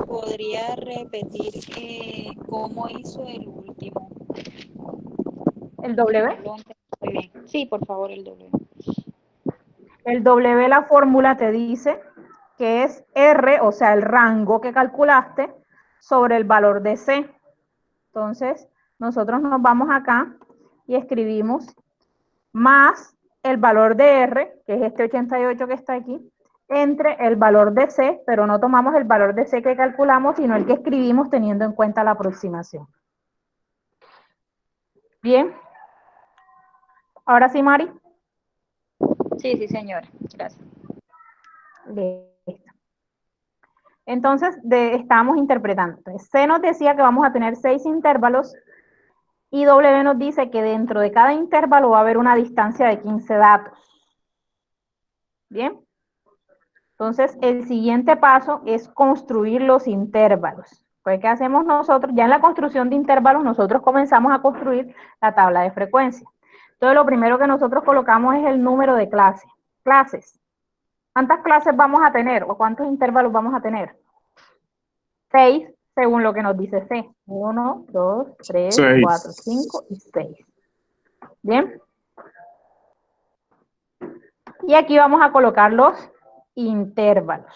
¿podría repetir cómo hizo el último? ¿El W? No lo entendí muy bien. Sí, por favor, el W. El W, la fórmula te dice que es R, o sea, el rango que calculaste sobre el valor de C. Entonces, nosotros nos vamos acá y escribimos más el valor de R, que es este 88 que está aquí, entre el valor de C, pero no tomamos el valor de C que calculamos, sino el que escribimos teniendo en cuenta la aproximación. Bien. Ahora sí, Mari. Sí, sí, señora. Gracias. Listo. Entonces, estábamos interpretando. Entonces, C nos decía que vamos a tener 6 intervalos y W nos dice que dentro de cada intervalo va a haber una distancia de 15 datos. Bien. Entonces, el siguiente paso es construir los intervalos. Pues, ¿qué hacemos nosotros? Ya en la construcción de intervalos, nosotros comenzamos a construir la tabla de frecuencia. Entonces, lo primero que nosotros colocamos es el número de clases. ¿Cuántas clases vamos a tener o cuántos intervalos vamos a tener? 6, según lo que nos dice C. 1, 2, 3, 4, 5 y 6. ¿Bien? Y aquí vamos a colocar los intervalos.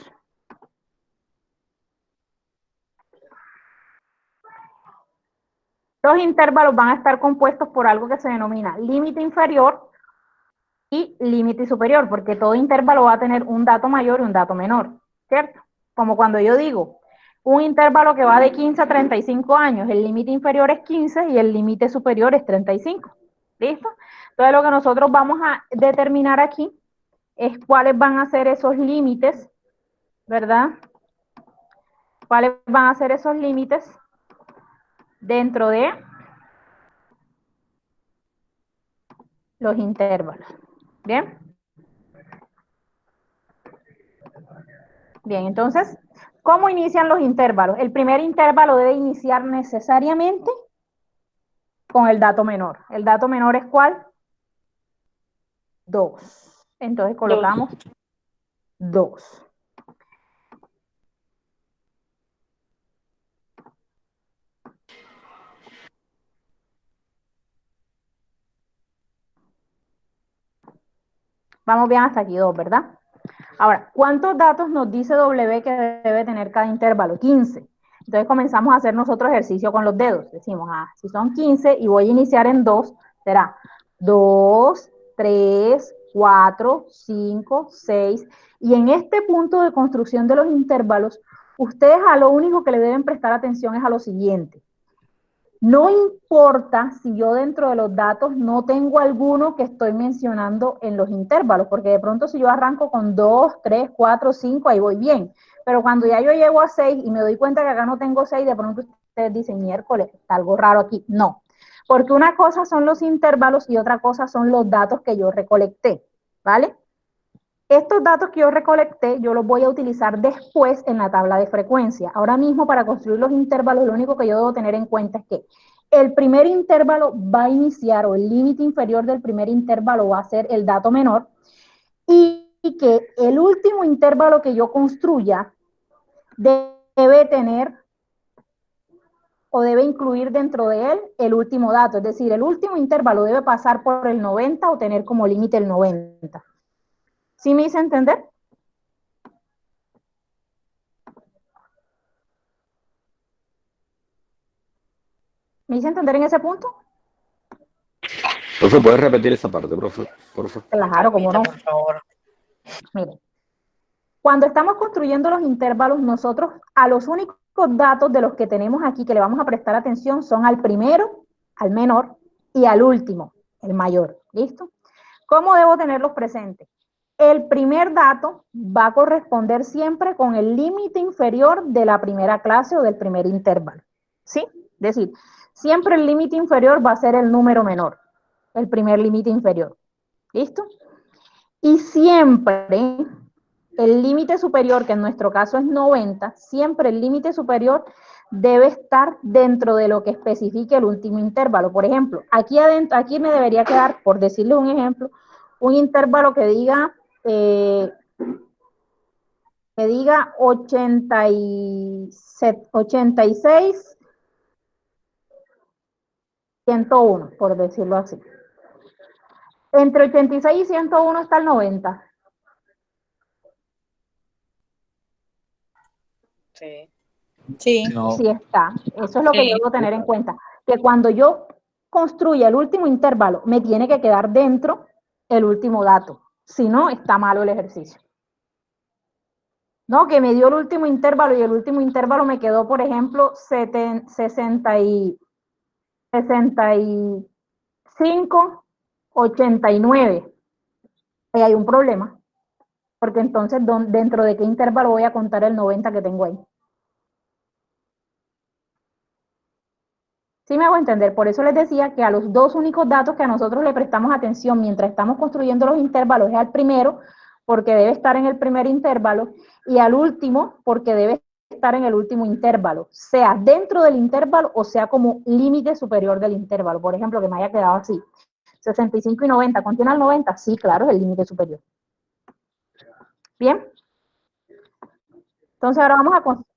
Los intervalos van a estar compuestos por algo que se denomina límite inferior y límite superior, porque todo intervalo va a tener un dato mayor y un dato menor, ¿cierto? Como cuando yo digo, un intervalo que va de 15 a 35 años, el límite inferior es 15 y el límite superior es 35. ¿Listo? Entonces lo que nosotros vamos a determinar aquí es cuáles van a ser esos límites, ¿verdad? ¿Cuáles van a ser esos límites dentro de los intervalos? ¿Bien? Bien, entonces, ¿cómo inician los intervalos? El primer intervalo debe iniciar necesariamente con el dato menor. ¿El dato menor es cuál? 2. Entonces colocamos 2. Vamos bien hasta aquí, 2, ¿verdad? Ahora, ¿cuántos datos nos dice W que debe tener cada intervalo? 15. Entonces comenzamos a hacer nosotros ejercicio con los dedos. Decimos, si son 15 y voy a iniciar en 2, será 2, 3, 4, 5, 6. Y en este punto de construcción de los intervalos, ustedes a lo único que le deben prestar atención es a lo siguiente. No importa si yo dentro de los datos no tengo alguno que estoy mencionando en los intervalos, porque de pronto si yo arranco con 2, 3, 4, 5, ahí voy bien. Pero cuando ya yo llego a 6 y me doy cuenta que acá no tengo 6, de pronto ustedes dicen, miércoles, está algo raro aquí. No, porque una cosa son los intervalos y otra cosa son los datos que yo recolecté, ¿vale? Estos datos que yo recolecté, yo los voy a utilizar después en la tabla de frecuencia. Ahora mismo, para construir los intervalos, lo único que yo debo tener en cuenta es que el primer intervalo va a iniciar, o el límite inferior del primer intervalo va a ser el dato menor, y que el último intervalo que yo construya debe tener o debe incluir dentro de él el último dato. Es decir, el último intervalo debe pasar por el 90 o tener como límite el 90. ¿Sí me hice entender? ¿Me hice entender en ese punto? Profe, ¿puedes repetir esa parte, profe? Por favor. Claro, como no. Por favor. Miren, cuando estamos construyendo los intervalos, nosotros a los únicos datos de los que tenemos aquí que le vamos a prestar atención son al primero, al menor, y al último, el mayor. ¿Listo? ¿Cómo debo tenerlos presentes? El primer dato va a corresponder siempre con el límite inferior de la primera clase o del primer intervalo. ¿Sí? Es decir, siempre el límite inferior va a ser el número menor, el primer límite inferior. ¿Listo? Y siempre el límite superior, que en nuestro caso es 90, siempre el límite superior debe estar dentro de lo que especifique el último intervalo. Por ejemplo, aquí adentro, aquí me debería quedar, por decirle un ejemplo, un intervalo que diga que diga 86, 101, por decirlo así. Entre 86 y 101 está el 90. Sí. Sí. No. Sí está. Eso es lo que Sí. yo debo tener en cuenta. Que cuando yo construya el último intervalo, me tiene que quedar dentro el último dato. Si no, está malo el ejercicio. No, que me dio el último intervalo y el último intervalo me quedó, por ejemplo, 65, 89. Ahí hay un problema. Porque entonces, ¿dentro de qué intervalo voy a contar el 90 que tengo ahí? ¿Sí me hago entender? Por eso les decía que a los dos únicos datos que a nosotros le prestamos atención mientras estamos construyendo los intervalos es al primero, porque debe estar en el primer intervalo, y al último, porque debe estar en el último intervalo, sea dentro del intervalo o sea como límite superior del intervalo. Por ejemplo, que me haya quedado así, 65 y 90, ¿contiene al 90? Sí, claro, es el límite superior. ¿Bien? Entonces ahora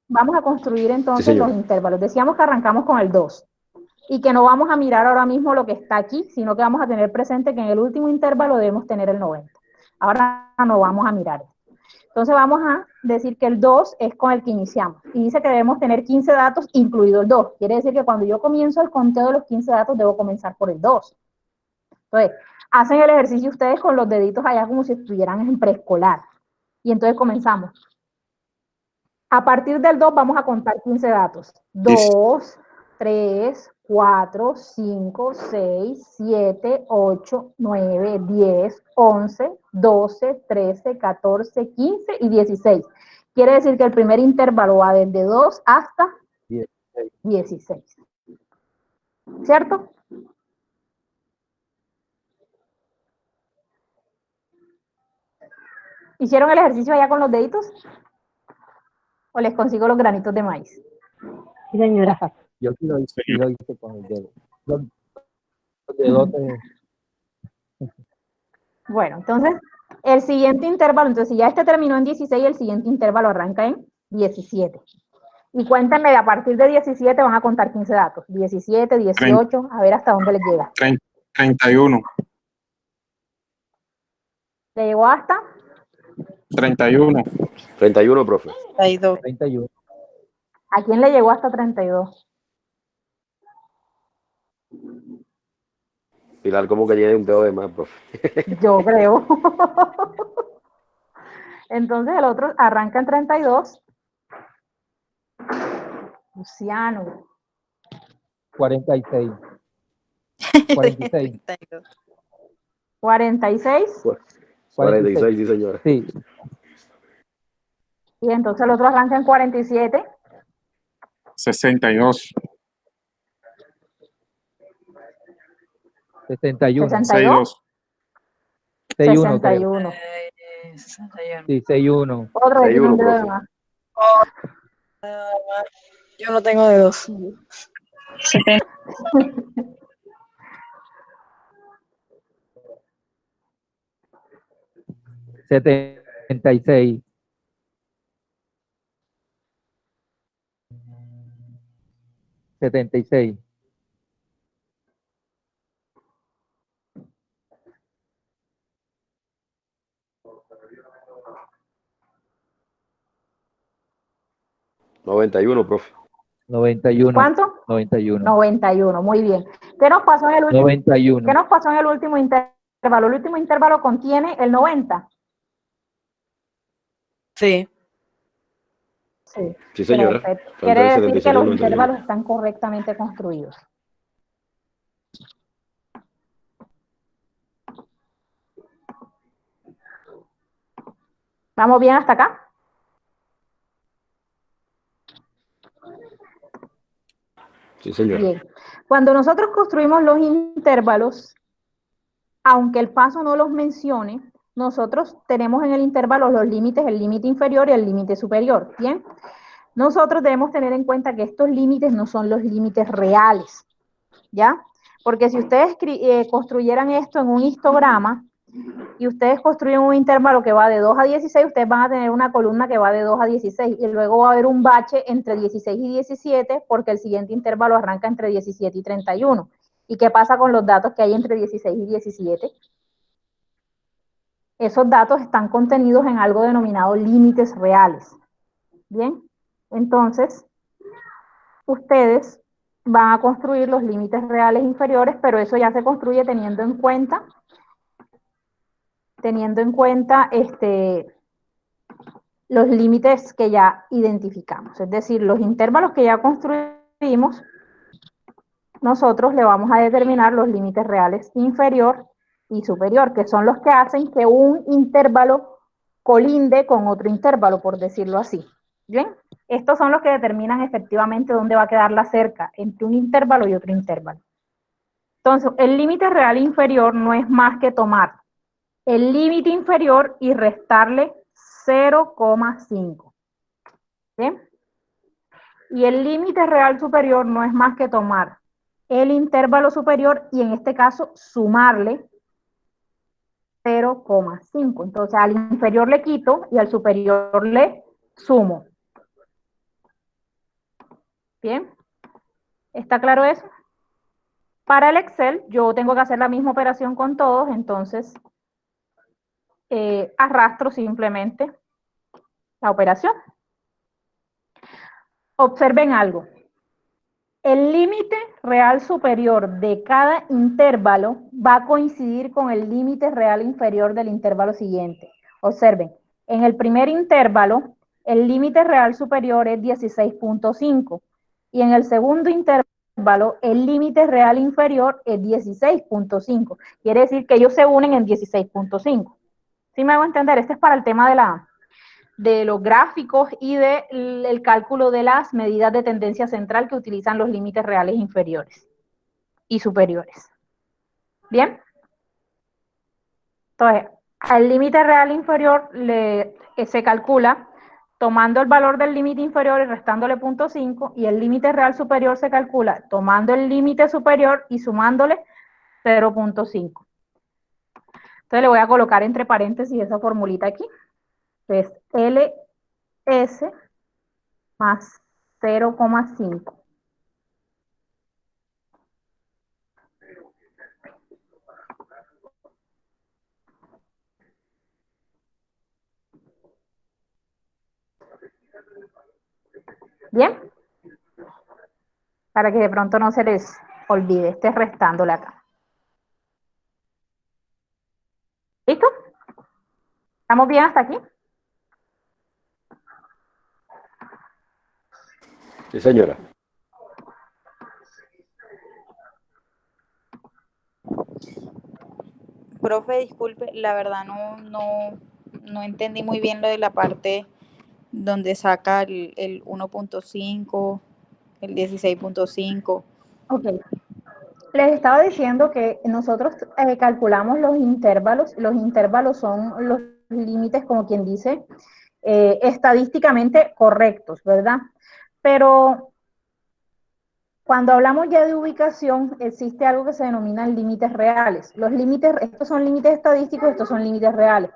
vamos a construir entonces Sí, señor. los intervalos. Decíamos que arrancamos con el 2. Y que no vamos a mirar ahora mismo lo que está aquí, sino que vamos a tener presente que en el último intervalo debemos tener el 90. Ahora no vamos a mirar. Entonces vamos a decir que el 2 es con el que iniciamos. Y dice que debemos tener 15 datos, incluido el 2. Quiere decir que cuando yo comienzo el conteo de los 15 datos, debo comenzar por el 2. Entonces, hacen el ejercicio ustedes con los deditos allá como si estuvieran en preescolar. Y entonces comenzamos. A partir del 2 vamos a contar 15 datos. 2, 3, 4, 5, 6, 7, 8, 9, 10, 11, 12, 13, 14, 15 y 16. Quiere decir que el primer intervalo va desde 2 hasta 16. ¿Cierto? ¿Hicieron el ejercicio allá con los deditos? ¿O les consigo los granitos de maíz? Sí, señora. Yo sí lo hice con el dedo. Los dedotes. Bueno, entonces, el siguiente intervalo, entonces si ya este terminó en 16, el siguiente intervalo arranca en 17. Y cuéntenme, a partir de 17 van a contar 15 datos. 17, 18, a ver hasta dónde les llega. 31. ¿Le llegó hasta? 31. 31, profe. 32. 31. ¿A quién le llegó hasta 32? Pilar como que tiene un dedo de más, profe. Yo creo. Entonces el otro arranca en 32. Luciano. 46. 46. 46. 46, sí, señora. Sí. Y entonces el otro arranca en 47. 62. 61. 62. 62. 61, creo. 61. 61. Sí, 61. Otro que tiene 61, un dedo de profe. más. Yo no tengo dedos. 76. 76. 91, profe. 91. ¿Cuánto? 91. 91, muy bien. ¿Qué nos pasó en el último? 91. ¿Qué nos pasó en el último intervalo? El último intervalo contiene el 90. Sí. Sí. Sí, señora. Perfecto. Tanto Quiere el decir 76 que y el los 91. intervalos están correctamente construidos. ¿Vamos bien hasta acá? Sí, señora. Bien. Cuando nosotros construimos los intervalos, aunque el paso no los mencione, nosotros tenemos en el intervalo los límites, el límite inferior y el límite superior. Bien. Nosotros debemos tener en cuenta que estos límites no son los límites reales, ¿ya? Porque si ustedes construyeran esto en un histograma, y ustedes construyen un intervalo que va de 2 a 16, ustedes van a tener una columna que va de 2 a 16 y luego va a haber un bache entre 16 y 17 porque el siguiente intervalo arranca entre 17 y 31. ¿Y qué pasa con los datos que hay entre 16 y 17? Esos datos están contenidos en algo denominado límites reales. Bien, entonces ustedes van a construir los límites reales inferiores, pero eso ya se construye teniendo en cuenta los límites que ya identificamos. Es decir, los intervalos que ya construimos, nosotros le vamos a determinar los límites reales inferior y superior, que son los que hacen que un intervalo colinde con otro intervalo, por decirlo así. ¿Bien? Estos son los que determinan efectivamente dónde va a quedar la cerca entre un intervalo y otro intervalo. Entonces, el límite real inferior no es más que tomar el límite inferior y restarle 0,5. ¿Bien? Y el límite real superior no es más que tomar el intervalo superior y en este caso sumarle 0,5. Entonces al inferior le quito y al superior le sumo. ¿Bien? ¿Está claro eso? Para el Excel yo tengo que hacer la misma operación con todos, entonces arrastro simplemente la operación. Observen algo. El límite real superior de cada intervalo va a coincidir con el límite real inferior del intervalo siguiente. Observen, en el primer intervalo, el límite real superior es 16.5 y en el segundo intervalo, el límite real inferior es 16.5. Quiere decir que ellos se unen en 16.5. ¿Sí me hago entender? Este es para el tema de los gráficos y del cálculo de las medidas de tendencia central que utilizan los límites reales inferiores y superiores. ¿Bien? Entonces, al límite real inferior se calcula tomando el valor del límite inferior y restándole 0.5, y el límite real superior se calcula tomando el límite superior y sumándole 0.5. Entonces le voy a colocar entre paréntesis esa formulita aquí, que es LS más 0,5. ¿Bien? Para que de pronto no se les olvide, esté restándole acá. ¿Listo? ¿Estamos bien hasta aquí? Sí, señora. Profe, disculpe, la verdad no entendí muy bien lo de la parte donde saca el 1.5, el 16.5. Ok. Les estaba diciendo que nosotros calculamos los intervalos. Los intervalos son los límites, como quien dice, estadísticamente correctos, ¿verdad? Pero cuando hablamos ya de ubicación, existe algo que se denomina límites reales. Los límites, estos son límites estadísticos, estos son límites reales.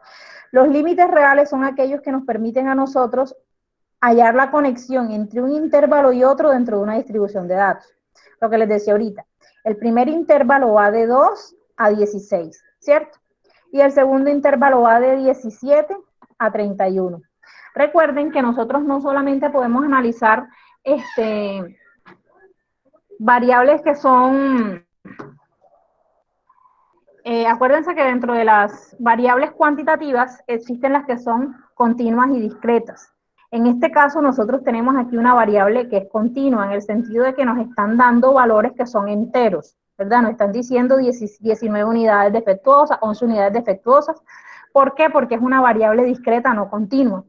Los límites reales son aquellos que nos permiten a nosotros hallar la conexión entre un intervalo y otro dentro de una distribución de datos. Lo que les decía ahorita. El primer intervalo va de 2 a 16, ¿cierto? Y el segundo intervalo va de 17 a 31. Recuerden que nosotros no solamente podemos analizar variables que son, acuérdense que dentro de las variables cuantitativas existen las que son continuas y discretas. En este caso nosotros tenemos aquí una variable que es continua en el sentido de que nos están dando valores que son enteros, ¿verdad? Nos están diciendo 19 unidades defectuosas, 11 unidades defectuosas. ¿Por qué? Porque es una variable discreta, no continua.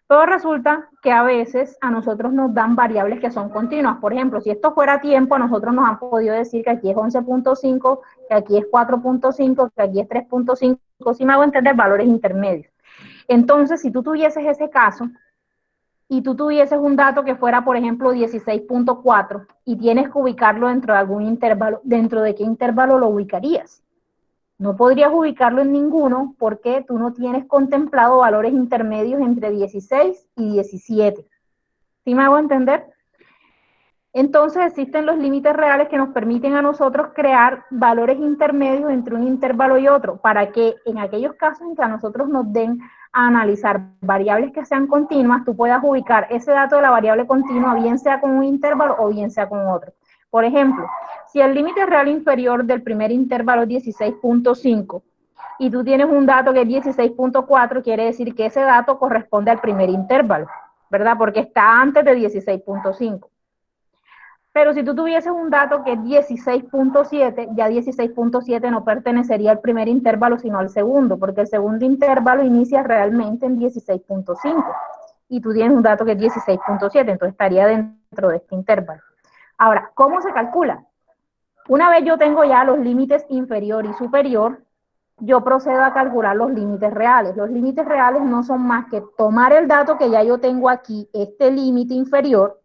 Pero resulta que a veces a nosotros nos dan variables que son continuas. Por ejemplo, si esto fuera tiempo, a nosotros nos han podido decir que aquí es 11.5, que aquí es 4.5, que aquí es 3.5, si me hago entender, valores intermedios. Entonces, si tú tuvieses ese caso y tú tuvieses un dato que fuera, por ejemplo, 16.4 y tienes que ubicarlo dentro de algún intervalo, ¿dentro de qué intervalo lo ubicarías? No podrías ubicarlo en ninguno porque tú no tienes contemplado valores intermedios entre 16 y 17. ¿Sí me hago entender? Entonces existen los límites reales que nos permiten a nosotros crear valores intermedios entre un intervalo y otro, para que en aquellos casos en que a nosotros nos den a analizar variables que sean continuas, tú puedas ubicar ese dato de la variable continua, bien sea con un intervalo o bien sea con otro. Por ejemplo, si el límite real inferior del primer intervalo es 16.5 y tú tienes un dato que es 16.4, quiere decir que ese dato corresponde al primer intervalo, ¿verdad? Porque está antes de 16.5. Pero si tú tuvieses un dato que es 16.7, ya 16.7 no pertenecería al primer intervalo, sino al segundo, porque el segundo intervalo inicia realmente en 16.5. Y tú tienes un dato que es 16.7, entonces estaría dentro de este intervalo. Ahora, ¿cómo se calcula? Una vez yo tengo ya los límites inferior y superior, yo procedo a calcular los límites reales. Los límites reales no son más que tomar el dato que ya yo tengo aquí, este límite inferior,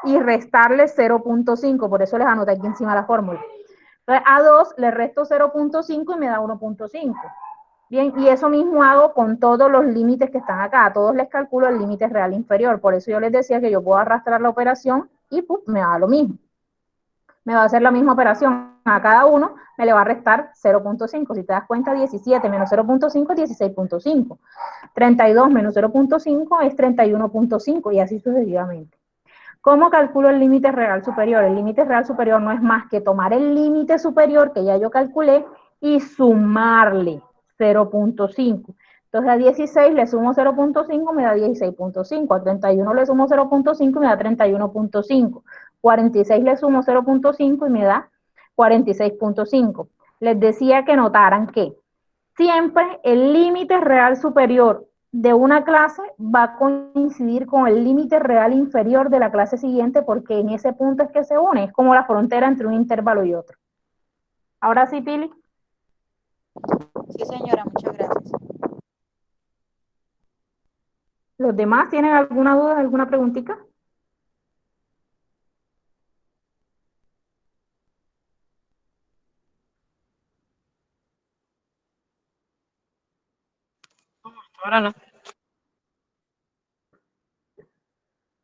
y restarle 0.5, por eso les anoté aquí encima la fórmula. Entonces, a 2 le resto 0.5 y me da 1.5. Bien, y eso mismo hago con todos los límites que están acá. A todos les calculo el límite real inferior. Por eso yo les decía que yo puedo arrastrar la operación y me da lo mismo. Me va a hacer la misma operación. A cada uno me le va a restar 0.5. Si te das cuenta, 17 menos 0.5 es 16.5. 32 menos 0.5 es 31.5 y así sucesivamente. ¿Cómo calculo el límite real superior? El límite real superior no es más que tomar el límite superior que ya yo calculé y sumarle 0.5. Entonces a 16 le sumo 0.5, me da 16.5. A 31 le sumo 0.5 y me da 31.5. 46 le sumo 0.5 y me da 46.5. Les decía que notaran que siempre el límite real superior de una clase va a coincidir con el límite real inferior de la clase siguiente, porque en ese punto es que se une, es como la frontera entre un intervalo y otro. Ahora sí, Pili. Sí, señora, muchas gracias. ¿Los demás tienen alguna duda, alguna preguntita? Ahora no.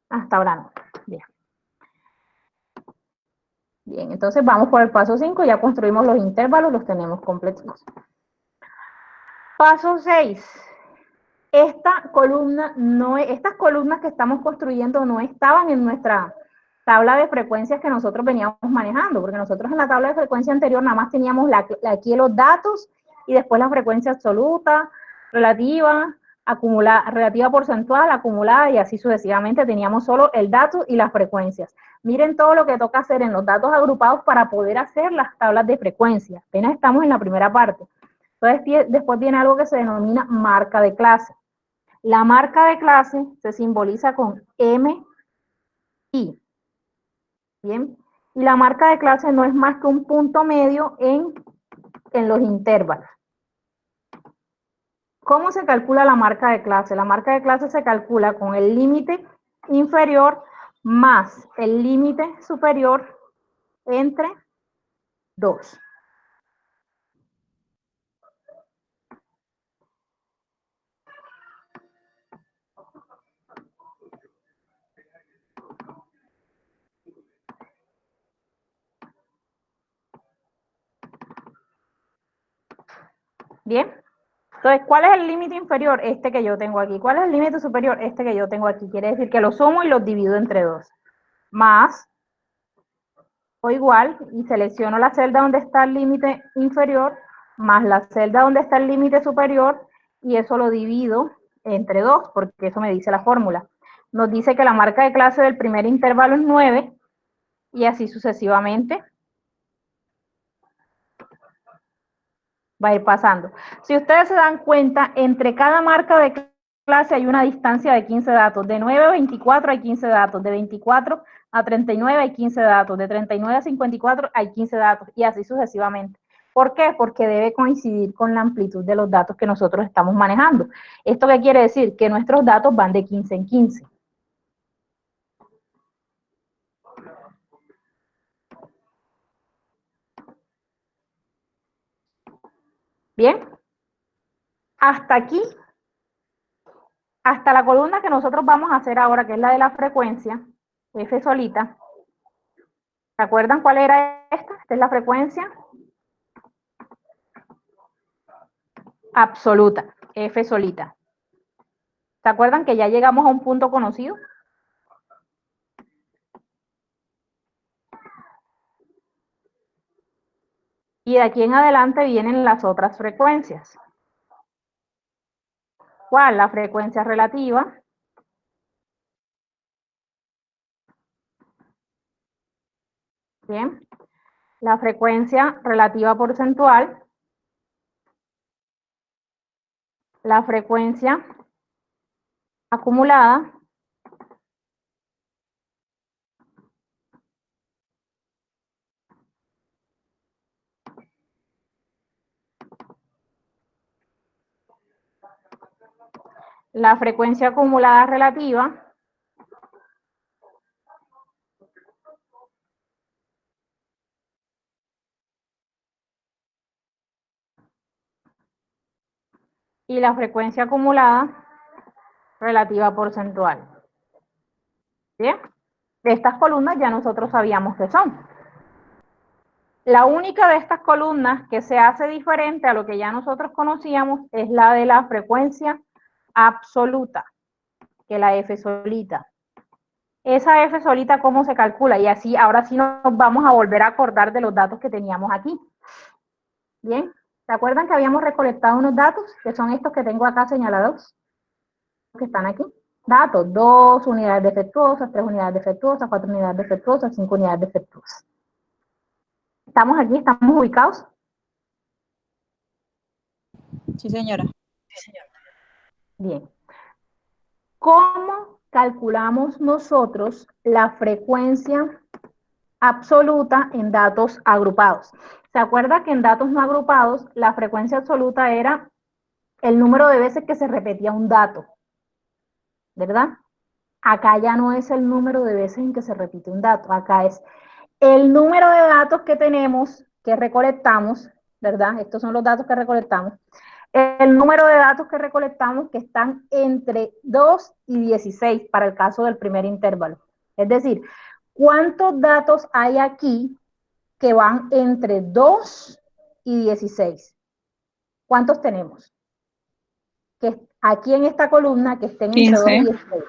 Hasta ahora no. Bien. Bien, entonces vamos por el paso 5, ya construimos los intervalos, los tenemos completos. Paso 6. Estas columnas que estamos construyendo no estaban en nuestra tabla de frecuencias que nosotros veníamos manejando, porque nosotros en la tabla de frecuencia anterior nada más teníamos aquí los datos y después la frecuencia absoluta, relativa, acumulada, relativa porcentual, acumulada y así sucesivamente. Teníamos solo el dato y las frecuencias. Miren todo lo que toca hacer en los datos agrupados para poder hacer las tablas de frecuencia. Apenas estamos en la primera parte. Entonces, después viene algo que se denomina marca de clase. La marca de clase se simboliza con MI. Bien. Y la marca de clase no es más que un punto medio en los intervalos. ¿Cómo se calcula la marca de clase? La marca de clase se calcula con el límite inferior más el límite superior entre 2. Bien. Entonces, ¿cuál es el límite inferior? Este que yo tengo aquí. ¿Cuál es el límite superior? Este que yo tengo aquí. Quiere decir que lo sumo y los divido entre 2. Más o igual, y selecciono la celda donde está el límite inferior, más la celda donde está el límite superior, y eso lo divido entre 2, porque eso me dice la fórmula. Nos dice que la marca de clase del primer intervalo es 9, y así sucesivamente va a ir pasando. Si ustedes se dan cuenta, entre cada marca de clase hay una distancia de 15 datos. De 9 a 24 hay 15 datos. De 24 a 39 hay 15 datos. De 39 a 54 hay 15 datos. Y así sucesivamente. ¿Por qué? Porque debe coincidir con la amplitud de los datos que nosotros estamos manejando. ¿Esto qué quiere decir? Que nuestros datos van de 15 en 15. Bien, hasta aquí, hasta la columna que nosotros vamos a hacer ahora, que es la de la frecuencia, F solita. ¿Se acuerdan cuál era esta? Esta es la frecuencia absoluta, F solita. ¿Se acuerdan que ya llegamos a un punto conocido? Y de aquí en adelante vienen las otras frecuencias. ¿Cuál? La frecuencia relativa. Bien. La frecuencia relativa porcentual. La frecuencia acumulada. La frecuencia acumulada relativa. Y la frecuencia acumulada relativa porcentual. ¿Bien? De estas columnas ya nosotros sabíamos qué son. La única de estas columnas que se hace diferente a lo que ya nosotros conocíamos es la de la frecuencia absoluta, que la F solita. Esa F solita, ¿cómo se calcula? Y así, ahora sí nos vamos a volver a acordar de los datos que teníamos aquí. Bien, ¿se acuerdan que habíamos recolectado unos datos? Que son estos que tengo acá señalados, que están aquí. Datos, 2 unidades defectuosas, 3 unidades defectuosas, 4 unidades defectuosas, 5 unidades defectuosas. ¿Estamos aquí? ¿Estamos ubicados? Sí, señora. Bien. ¿Cómo calculamos nosotros la frecuencia absoluta en datos agrupados? ¿Se acuerda que en datos no agrupados la frecuencia absoluta era el número de veces que se repetía un dato? ¿Verdad? Acá ya no es el número de veces en que se repite un dato, acá es el número de datos que tenemos, que recolectamos, ¿verdad? Estos son los datos que recolectamos. El número de datos que recolectamos que están entre 2 y 16 para el caso del primer intervalo. Es decir, ¿cuántos datos hay aquí que van entre 2 y 16? ¿Cuántos tenemos? Que aquí en esta columna que estén entre 2 y 16.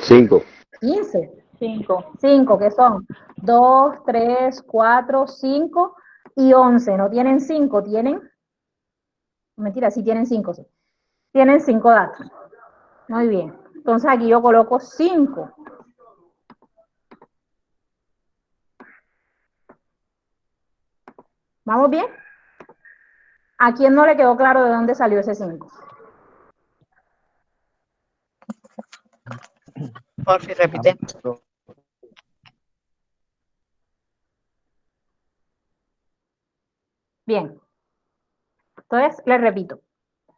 5. 15. 5. 5, que son 2, 3, 4, 5 y 11. ¿No tienen 5? ¿Tienen? Mentira, sí tienen 5. Sí. Tienen 5 datos. Muy bien. Entonces aquí yo coloco 5. ¿Vamos bien? ¿A quién no le quedó claro de dónde salió ese 5? Porfi, repite. Bien. Entonces, les repito.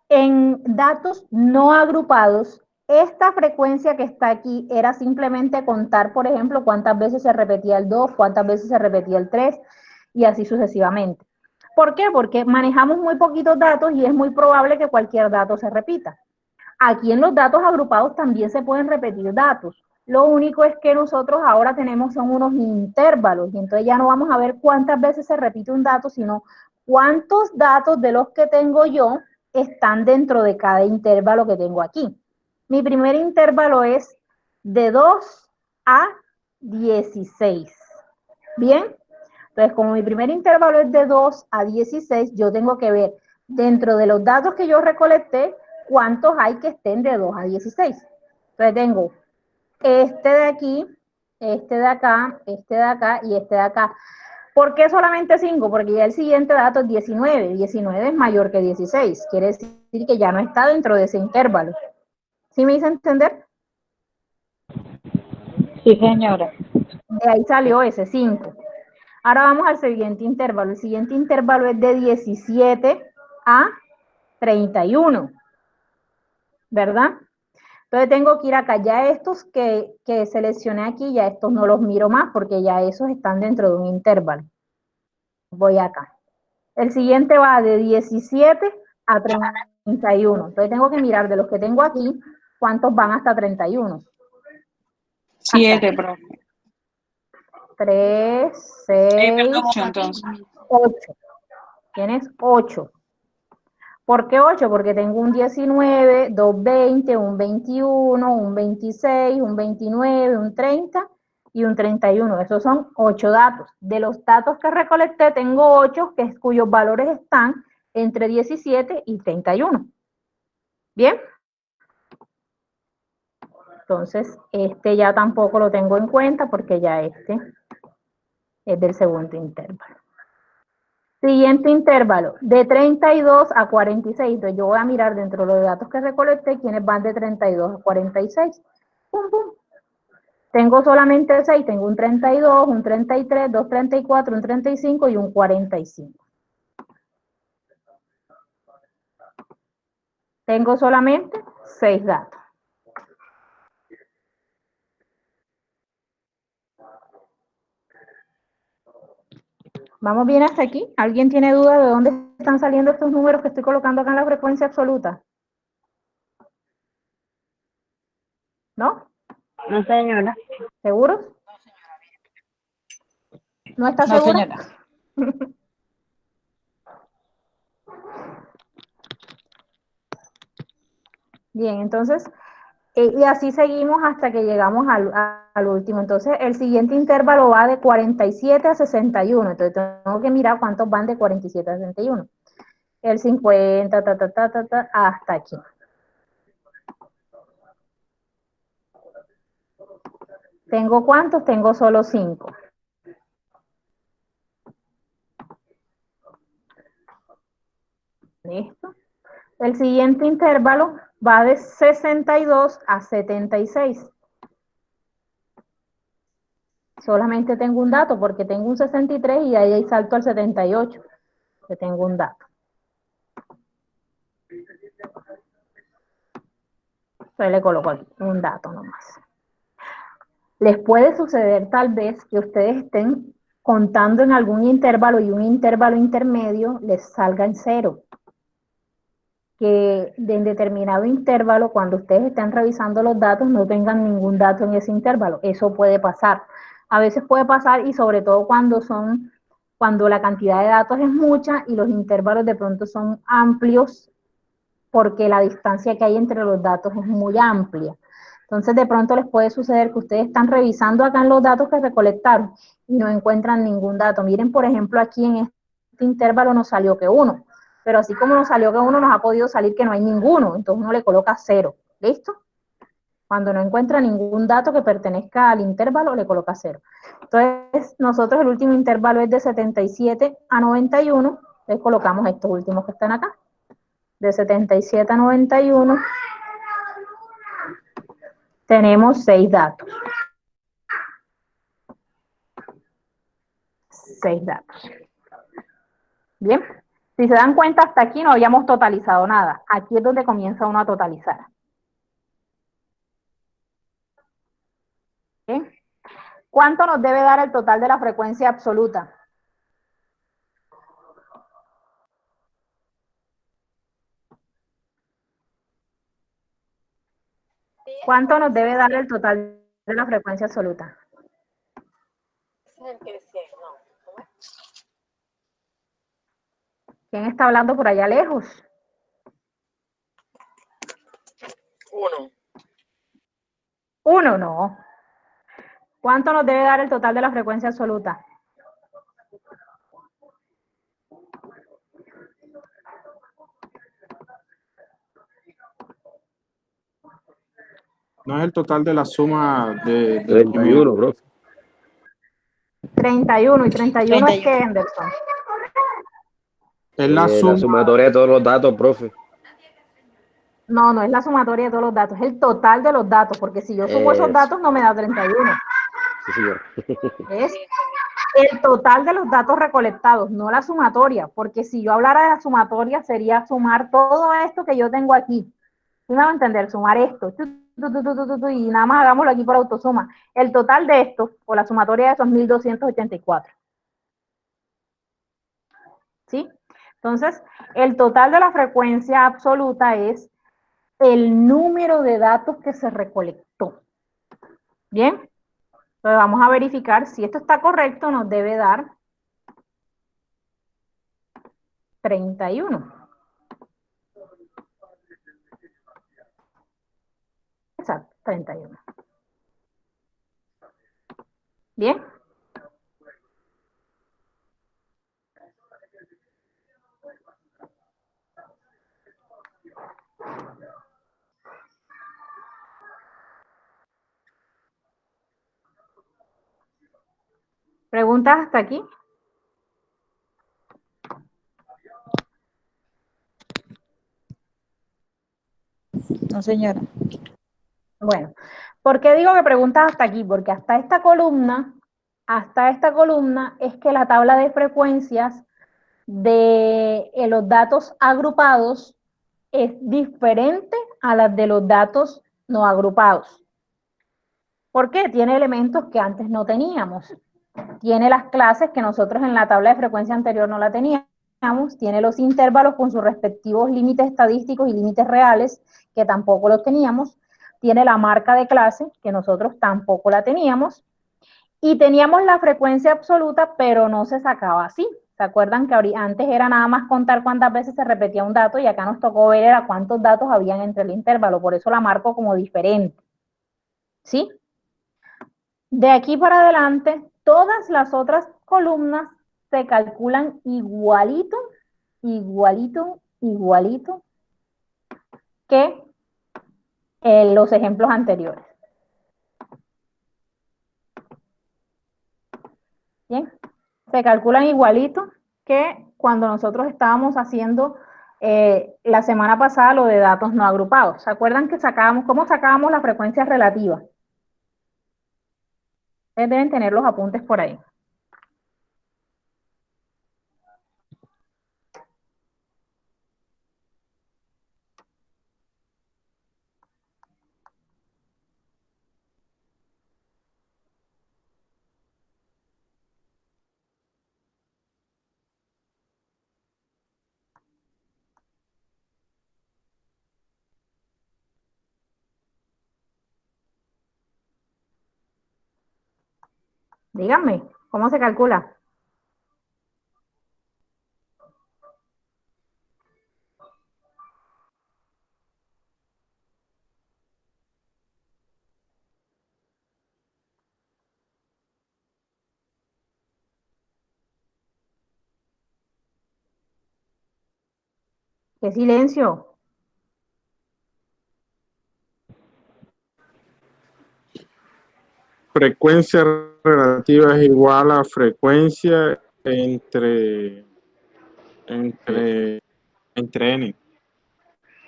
En datos no agrupados, esta frecuencia que está aquí era simplemente contar, por ejemplo, cuántas veces se repetía el 2, cuántas veces se repetía el 3 y así sucesivamente. ¿Por qué? Porque manejamos muy poquitos datos y es muy probable que cualquier dato se repita. Aquí en los datos agrupados también se pueden repetir datos. Lo único es que nosotros ahora tenemos son unos intervalos y entonces ya no vamos a ver cuántas veces se repite un dato, sino cuántos datos de los que tengo yo están dentro de cada intervalo que tengo aquí. Mi primer intervalo es de 2 a 16. ¿Bien? Entonces, como mi primer intervalo es de 2 a 16, yo tengo que ver dentro de los datos que yo recolecté, cuántos hay que estén de 2 a 16. Entonces tengo este de aquí, este de acá, este de acá y este de acá. ¿Por qué solamente 5? Porque ya el siguiente dato es 19. 19 es mayor que 16. Quiere decir que ya no está dentro de ese intervalo. ¿Sí me hice entender? Sí, señora. De ahí salió ese 5. Ahora vamos al siguiente intervalo. El siguiente intervalo es de 17 a 31. ¿Verdad? Entonces tengo que ir acá. Ya estos que seleccioné aquí, ya estos no los miro más porque ya esos están dentro de un intervalo. Voy acá. El siguiente va de 17 a 31. Entonces tengo que mirar de los que tengo aquí, cuántos van hasta 31. 7, profe. 3, 6, 8 entonces. 8. Tienes 8. ¿Por qué 8? Porque tengo un 19, 2 20, un 21, un 26, un 29, un 30 y un 31. Esos son 8 datos. De los datos que recolecté, tengo 8 cuyos valores están entre 17 y 31. ¿Bien? Entonces, este ya tampoco lo tengo en cuenta porque ya este es del segundo intervalo. Siguiente intervalo, de 32 a 46. Entonces yo voy a mirar dentro de los datos que recolecté quiénes van de 32 a 46. ¡Pum, pum! Tengo solamente 6, tengo un 32, un 33, 2 34, un 35 y un 45. Tengo solamente 6 datos. ¿Vamos bien hasta aquí? ¿Alguien tiene duda de dónde están saliendo estos números que estoy colocando acá en la frecuencia absoluta? ¿No? No, señora. ¿Seguros? ¿No está No, segura? señora. Bien, entonces, y así seguimos hasta que llegamos al último. Entonces, el siguiente intervalo va de 47 a 61. Entonces, tengo que mirar cuántos van de 47 a 61. El 50, hasta aquí. ¿Tengo cuántos? Tengo solo 5. ¿Listo? El siguiente intervalo va de 62 a 76. Solamente tengo un dato porque tengo un 63 y ahí salto al 78. Que tengo un dato. Entonces le coloco aquí un dato nomás. Les puede suceder tal vez que ustedes estén contando en algún intervalo y un intervalo intermedio les salga en 0. Que en determinado intervalo, cuando ustedes estén revisando los datos, no tengan ningún dato en ese intervalo. Eso puede pasar. A veces puede pasar y sobre todo cuando la cantidad de datos es mucha y los intervalos de pronto son amplios porque la distancia que hay entre los datos es muy amplia. Entonces, de pronto les puede suceder que ustedes están revisando acá en los datos que recolectaron y no encuentran ningún dato. Miren, por ejemplo, aquí en este intervalo nos salió que 1, pero así como nos salió que 1, nos ha podido salir que no hay ninguno, entonces uno le coloca 0. ¿Listo? Cuando no encuentra ningún dato que pertenezca al intervalo, le coloca 0. Entonces, nosotros el último intervalo es de 77 a 91, les colocamos estos últimos que están acá. De 77 a 91 tenemos 6 datos. 6 datos. Bien, si se dan cuenta hasta aquí no habíamos totalizado nada. Aquí es donde comienza uno a totalizar. ¿Bien? ¿Cuánto nos debe dar el total de la frecuencia absoluta? ¿Cuánto nos debe dar el total de la frecuencia absoluta? ¿Quién está hablando por allá lejos? 1. 1, no. ¿Cuánto nos debe dar el total de la frecuencia absoluta? No es el total de la suma de 31, profe. 31. ¿Y 31 es 31. qué, Anderson? Es la La suma. sumatoria de todos los datos, profe. No, no es la sumatoria de todos los datos, es el total de los datos, porque si yo sumo esos datos no me da 31. Sí, señor. Es el total de los datos recolectados, no la sumatoria, porque si yo hablara de la sumatoria sería sumar todo esto que yo tengo aquí. ¿Sí me va a entender? Sumar esto. Y nada más hagámoslo aquí por autosuma. El total de esto, o la sumatoria de esos, es 1284. ¿Sí? Entonces, el total de la frecuencia absoluta es el número de datos que se recolectó. ¿Bien? Entonces vamos a verificar si esto está correcto, nos debe dar 31. Exacto, 31. ¿Bien? ¿Preguntas hasta aquí? No, señora. Bueno, ¿por qué digo que preguntas hasta aquí? Porque hasta esta columna es que la tabla de frecuencias de los datos agrupados es diferente a las de los datos no agrupados. ¿Por qué? Tiene elementos que antes no teníamos. Tiene las clases que nosotros en la tabla de frecuencia anterior no la teníamos. Tiene los intervalos con sus respectivos límites estadísticos y límites reales, que tampoco los teníamos. Tiene la marca de clase, que nosotros tampoco la teníamos. Y teníamos la frecuencia absoluta, pero no se sacaba así. ¿Se acuerdan que antes era nada más contar cuántas veces se repetía un dato y acá nos tocó ver a cuántos datos habían entre el intervalo? Por eso la marco como diferente. ¿Sí? De aquí para adelante, todas las otras columnas se calculan igualito, igualito, igualito que los ejemplos anteriores. Bien, se calculan igualito que cuando nosotros estábamos haciendo la semana pasada lo de datos no agrupados. ¿Se acuerdan que cómo sacábamos la frecuencia relativa? Ustedes deben tener los apuntes por ahí. Díganme, ¿cómo se calcula? ¡Qué silencio! Frecuencia relativa es igual a frecuencia entre n.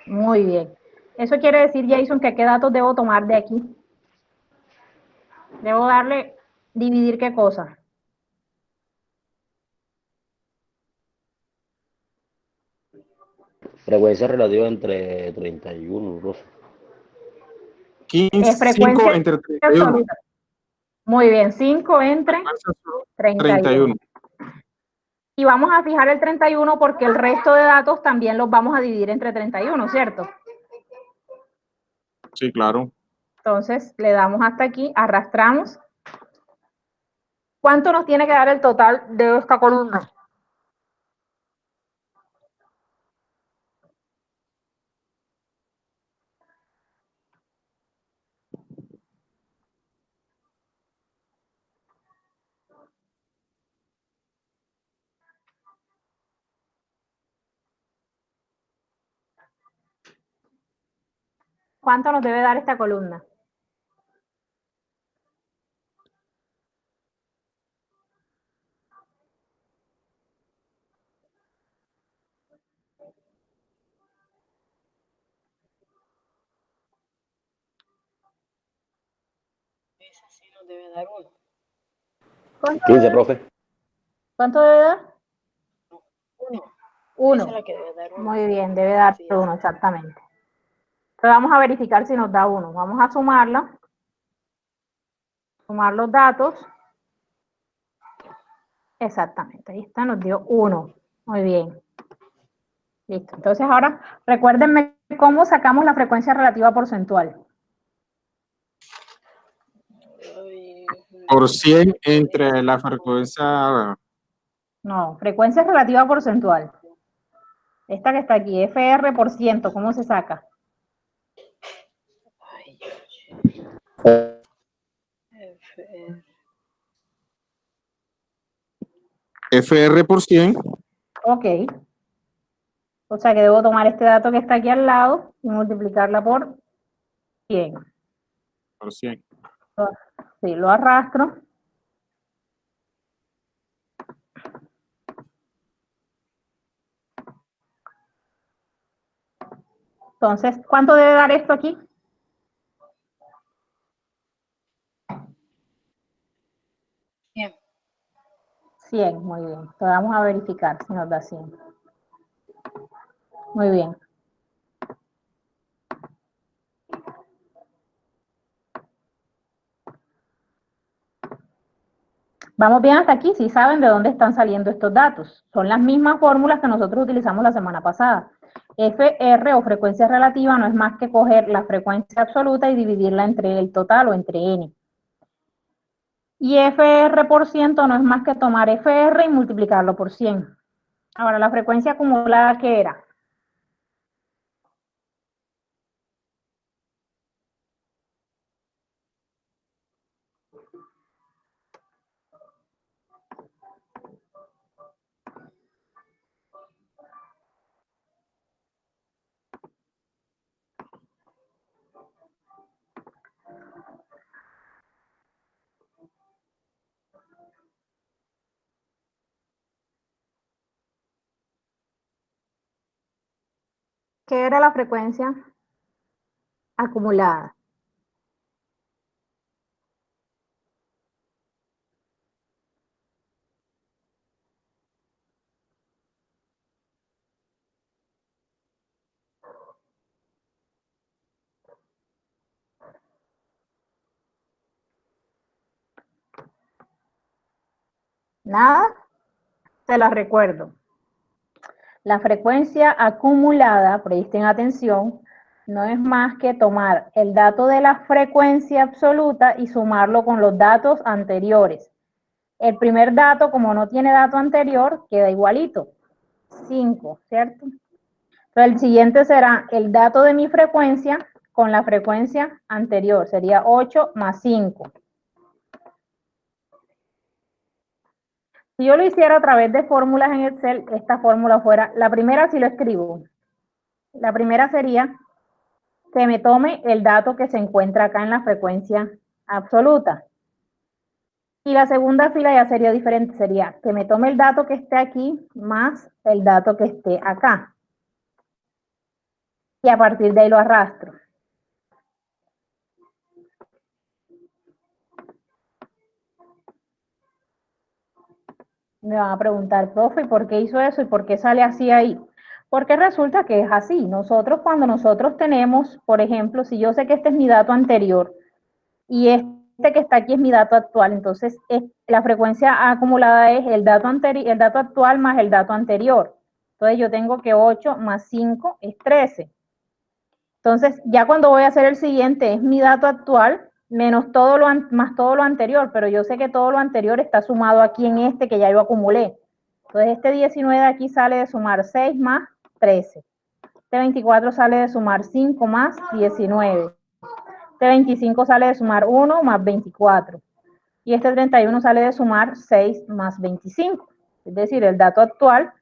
Muy bien. Eso quiere decir, Jason, que qué datos debo tomar de aquí. Debo dividir qué cosa. Frecuencia relativa entre 31, profe. 5 frecuencia entre 31. absoluta. Muy bien, 5 entre 31. Y vamos a fijar el 31 porque el resto de datos también los vamos a dividir entre 31, ¿cierto? Sí, claro. Entonces, le damos hasta aquí, arrastramos. ¿Cuánto nos tiene que dar el total de esta columna? ¿Cuánto nos debe dar esta columna? Esa sí nos debe dar 1. ¿Cuánto 15, debe, profe. ¿Cuánto debe dar? 1. 1. Esa es la que debe dar 1. Muy bien, debe dar 1, exactamente. Entonces vamos a verificar si nos da 1. Vamos a sumarla. Sumar los datos. Exactamente, ahí está, nos dio 1. Muy bien. Listo. Entonces ahora recuérdenme cómo sacamos la frecuencia relativa porcentual. Ay, Por 100 entre la frecuencia. No, frecuencia relativa porcentual. Esta que está aquí, FR por ciento, ¿cómo se saca? ay, F, FR por 100. Ok. O sea que debo tomar este dato que está aquí al lado y multiplicarla por 100. Por 100. Sí, lo arrastro. Entonces, ¿cuánto debe dar esto aquí? 100. 100, muy bien. Entonces vamos a verificar si nos da 100. Muy bien. Vamos bien hasta aquí, si saben de dónde están saliendo estos datos. Son las mismas fórmulas que nosotros utilizamos la semana pasada. FR o frecuencia relativa no es más que coger la frecuencia absoluta y dividirla entre el total o entre n. Y FR por ciento no es más que tomar FR y multiplicarlo por 100. Ahora, la frecuencia acumulada, ¿qué era? ¿Qué era la frecuencia acumulada? ¿Nada? Se las recuerdo. La frecuencia acumulada, presten atención, no es más que tomar el dato de la frecuencia absoluta y sumarlo con los datos anteriores. El primer dato, como no tiene dato anterior, queda igualito, 5, ¿cierto? Entonces el siguiente será el dato de mi frecuencia con la frecuencia anterior, sería 8 más 5. Si yo lo hiciera a través de fórmulas en Excel, esta fórmula fuera, la primera si lo escribo, la primera sería que me tome el dato que se encuentra acá en la frecuencia absoluta. Y la segunda fila ya sería diferente, sería que me tome el dato que esté aquí más el dato que esté acá. Y a partir de ahí lo arrastro. Me van a preguntar, profe, ¿por qué hizo eso y por qué sale así ahí? Porque resulta que es así. Nosotros, cuando nosotros tenemos, por ejemplo, si yo sé que este es mi dato anterior y este que está aquí es mi dato actual, entonces la frecuencia acumulada es el dato actual más el dato anterior. Entonces yo tengo que 8 más 5 es 13. Entonces ya cuando voy a hacer el siguiente es mi dato actual menos todo más todo lo anterior, pero yo sé que todo lo anterior está sumado aquí en este que ya yo acumulé. Entonces este 19 de aquí sale de sumar 6 más 13. Este 24 sale de sumar 5 más 19. Este 25 sale de sumar 1 más 24. Y este 31 sale de sumar 6 más 25. Es decir, el dato actual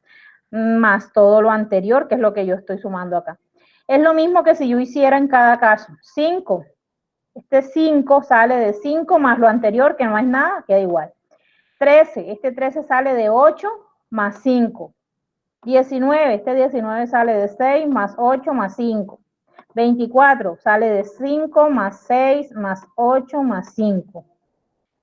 más todo lo anterior, que es lo que yo estoy sumando acá. Es lo mismo que si yo hiciera en cada caso. 5. Este 5 sale de 5 más lo anterior, que no es nada, queda igual. 13. Este 13 sale de 8 más 5. 19. Este 19 sale de 6 más 8 más 5. 24 sale de 5 más 6 más 8 más 5.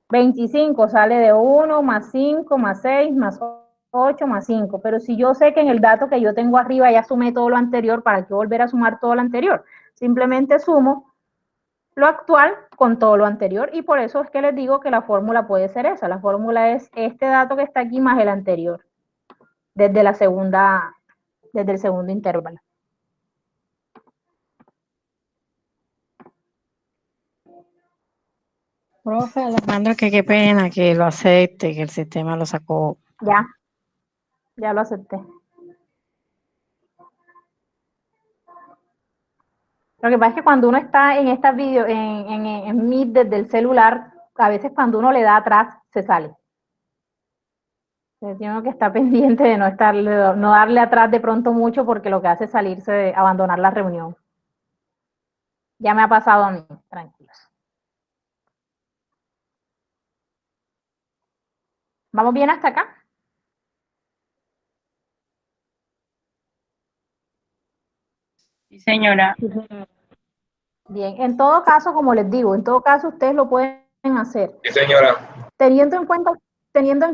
25 sale de 1 más 5 más 6 más 8 más 5. Pero si yo sé que en el dato que yo tengo arriba ya sumé todo lo anterior, ¿para qué volver a sumar todo lo anterior? Simplemente sumo lo actual con todo lo anterior y por eso es que les digo que la fórmula puede ser esa. La fórmula es este dato que está aquí más el anterior, desde la segunda desde el segundo intervalo. Profe Alejandro, que qué pena que lo acepte, que el sistema lo sacó. Ya lo acepté. Lo que pasa es que cuando uno está en estas videos, en Meet desde el celular, a veces cuando uno le da atrás, se sale. Entonces, tengo que estar pendiente de no darle atrás de pronto mucho, porque lo que hace es salirse, abandonar la reunión. Ya me ha pasado a mí, tranquilos. ¿Vamos bien hasta acá? Sí, señora. Bien, en todo caso, como les digo, en todo caso ustedes lo pueden hacer. Sí, señora. Teniendo en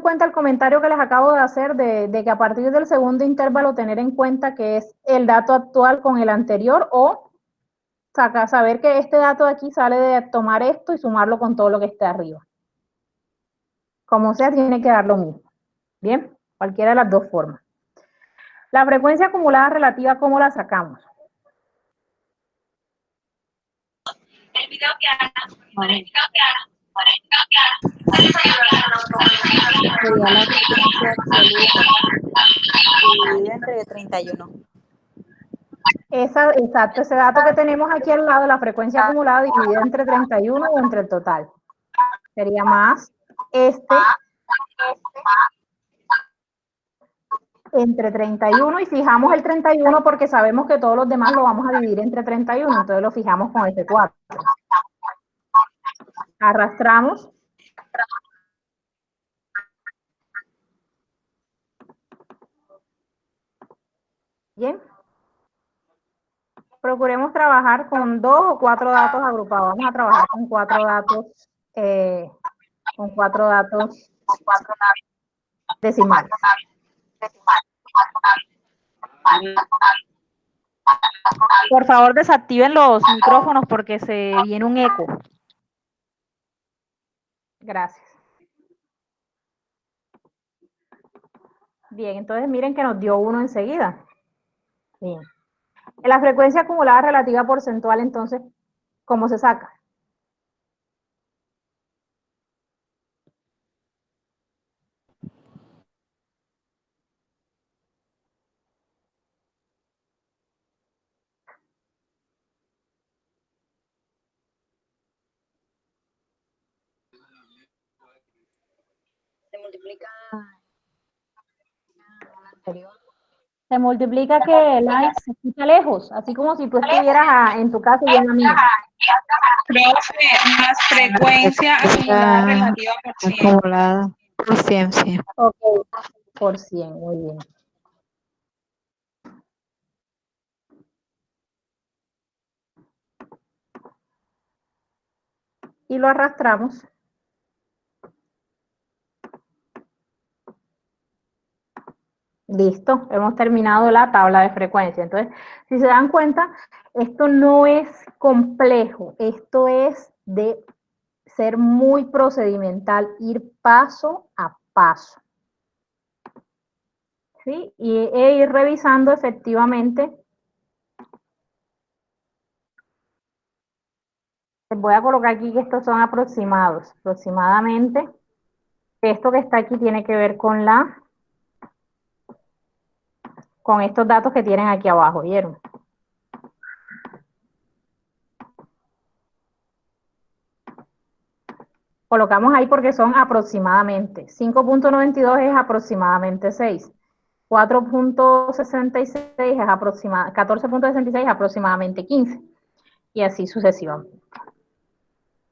cuenta el comentario que les acabo de hacer de que a partir del segundo intervalo tener en cuenta que es el dato actual con el anterior, o saber que este dato de aquí sale de tomar esto y sumarlo con todo lo que esté arriba. Como sea, tiene que dar lo mismo. Bien, cualquiera de las dos formas. La frecuencia acumulada relativa, ¿cómo la sacamos? Sería la frecuencia absoluta dividida entre 31. Exacto, ese dato que tenemos aquí al lado, la frecuencia acumulada dividida entre 31 o entre el total. Sería más entre 31, y fijamos el 31 porque sabemos que todos los demás lo vamos a dividir entre 31, entonces lo fijamos con ese 4. Arrastramos. Bien. Procuremos trabajar con 2 o 4 datos agrupados. Vamos a trabajar con 4 datos, decimales. Por favor, desactiven los micrófonos porque se viene un eco. Gracias. Bien, entonces miren que nos dio 1 enseguida. Bien. En la frecuencia acumulada relativa porcentual, entonces, ¿cómo se saca? Se multiplica Se multiplica que like se escucha lejos, así como si tú estuvieras en tu casa y yo en la mía. Profe, más frecuencia acumulada relativa por 100. Acumulada por 100, sí. Ok, por 100, muy bien. Y lo arrastramos. Listo, hemos terminado la tabla de frecuencia. Entonces, si se dan cuenta, esto no es complejo, esto es de ser muy procedimental, ir paso a paso. ¿Sí? E ir revisando efectivamente. Les voy a colocar aquí que estos son aproximados. Aproximadamente, esto que está aquí tiene que ver con estos datos que tienen aquí abajo, ¿vieron? Colocamos ahí porque son aproximadamente. 5.92 es aproximadamente 6. 4.66 es aproximadamente, 14.66 es aproximadamente 15. Y así sucesivamente.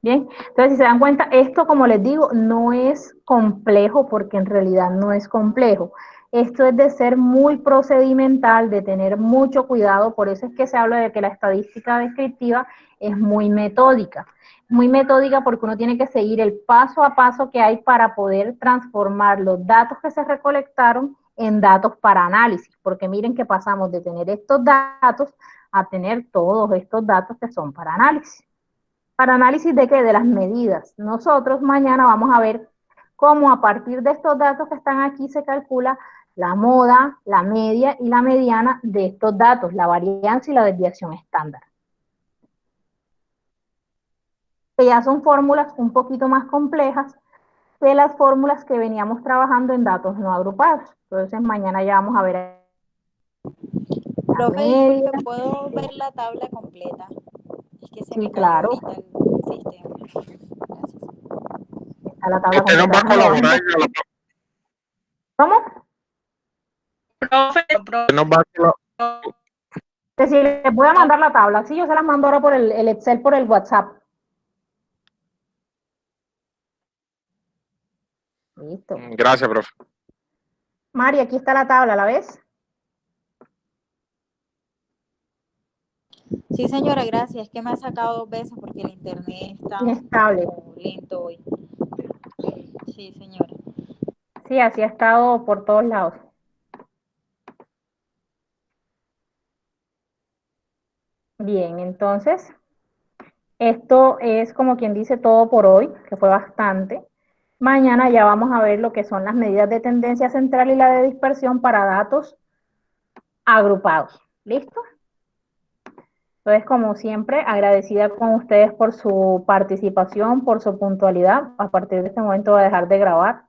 Bien, entonces si se dan cuenta, esto como les digo, no es complejo porque en realidad no es complejo. Esto es de ser muy procedimental, de tener mucho cuidado, por eso es que se habla de que la estadística descriptiva es muy metódica. Muy metódica porque uno tiene que seguir el paso a paso que hay para poder transformar los datos que se recolectaron en datos para análisis, porque miren que pasamos de tener estos datos a tener todos estos datos que son para análisis. ¿Para análisis de qué? De las medidas. Nosotros mañana vamos a ver cómo a partir de estos datos que están aquí se calcula la moda, la media y la mediana de estos datos, la varianza y la desviación estándar. Que ya son fórmulas un poquito más complejas que las fórmulas que veníamos trabajando en datos no agrupados. Entonces mañana ya vamos a ver la Profe, media. disculpe, ¿puedo ver la tabla completa? Es que se Sí, me cayó claro. ahorita el sistema. Gracias. Está la tabla Usted nos va a completa. colaborar. ¿Cómo? Profe, Usted nos va a colaborar. Que si les voy a mandar la tabla. Sí, yo se las mando ahora por el Excel, por el WhatsApp. Listo. Gracias, profe. Mari, aquí está la tabla, ¿la ves? Sí, señora, gracias. Es que me ha sacado 2 veces porque el internet está Inestable. como lento hoy. Sí, señora. Sí, así ha estado por todos lados. Bien, entonces, esto es como quien dice todo por hoy, que fue bastante. Mañana ya vamos a ver lo que son las medidas de tendencia central y la de dispersión para datos agrupados. ¿Listo? Entonces, como siempre, agradecida con ustedes por su participación, por su puntualidad. A partir de este momento voy a dejar de grabar.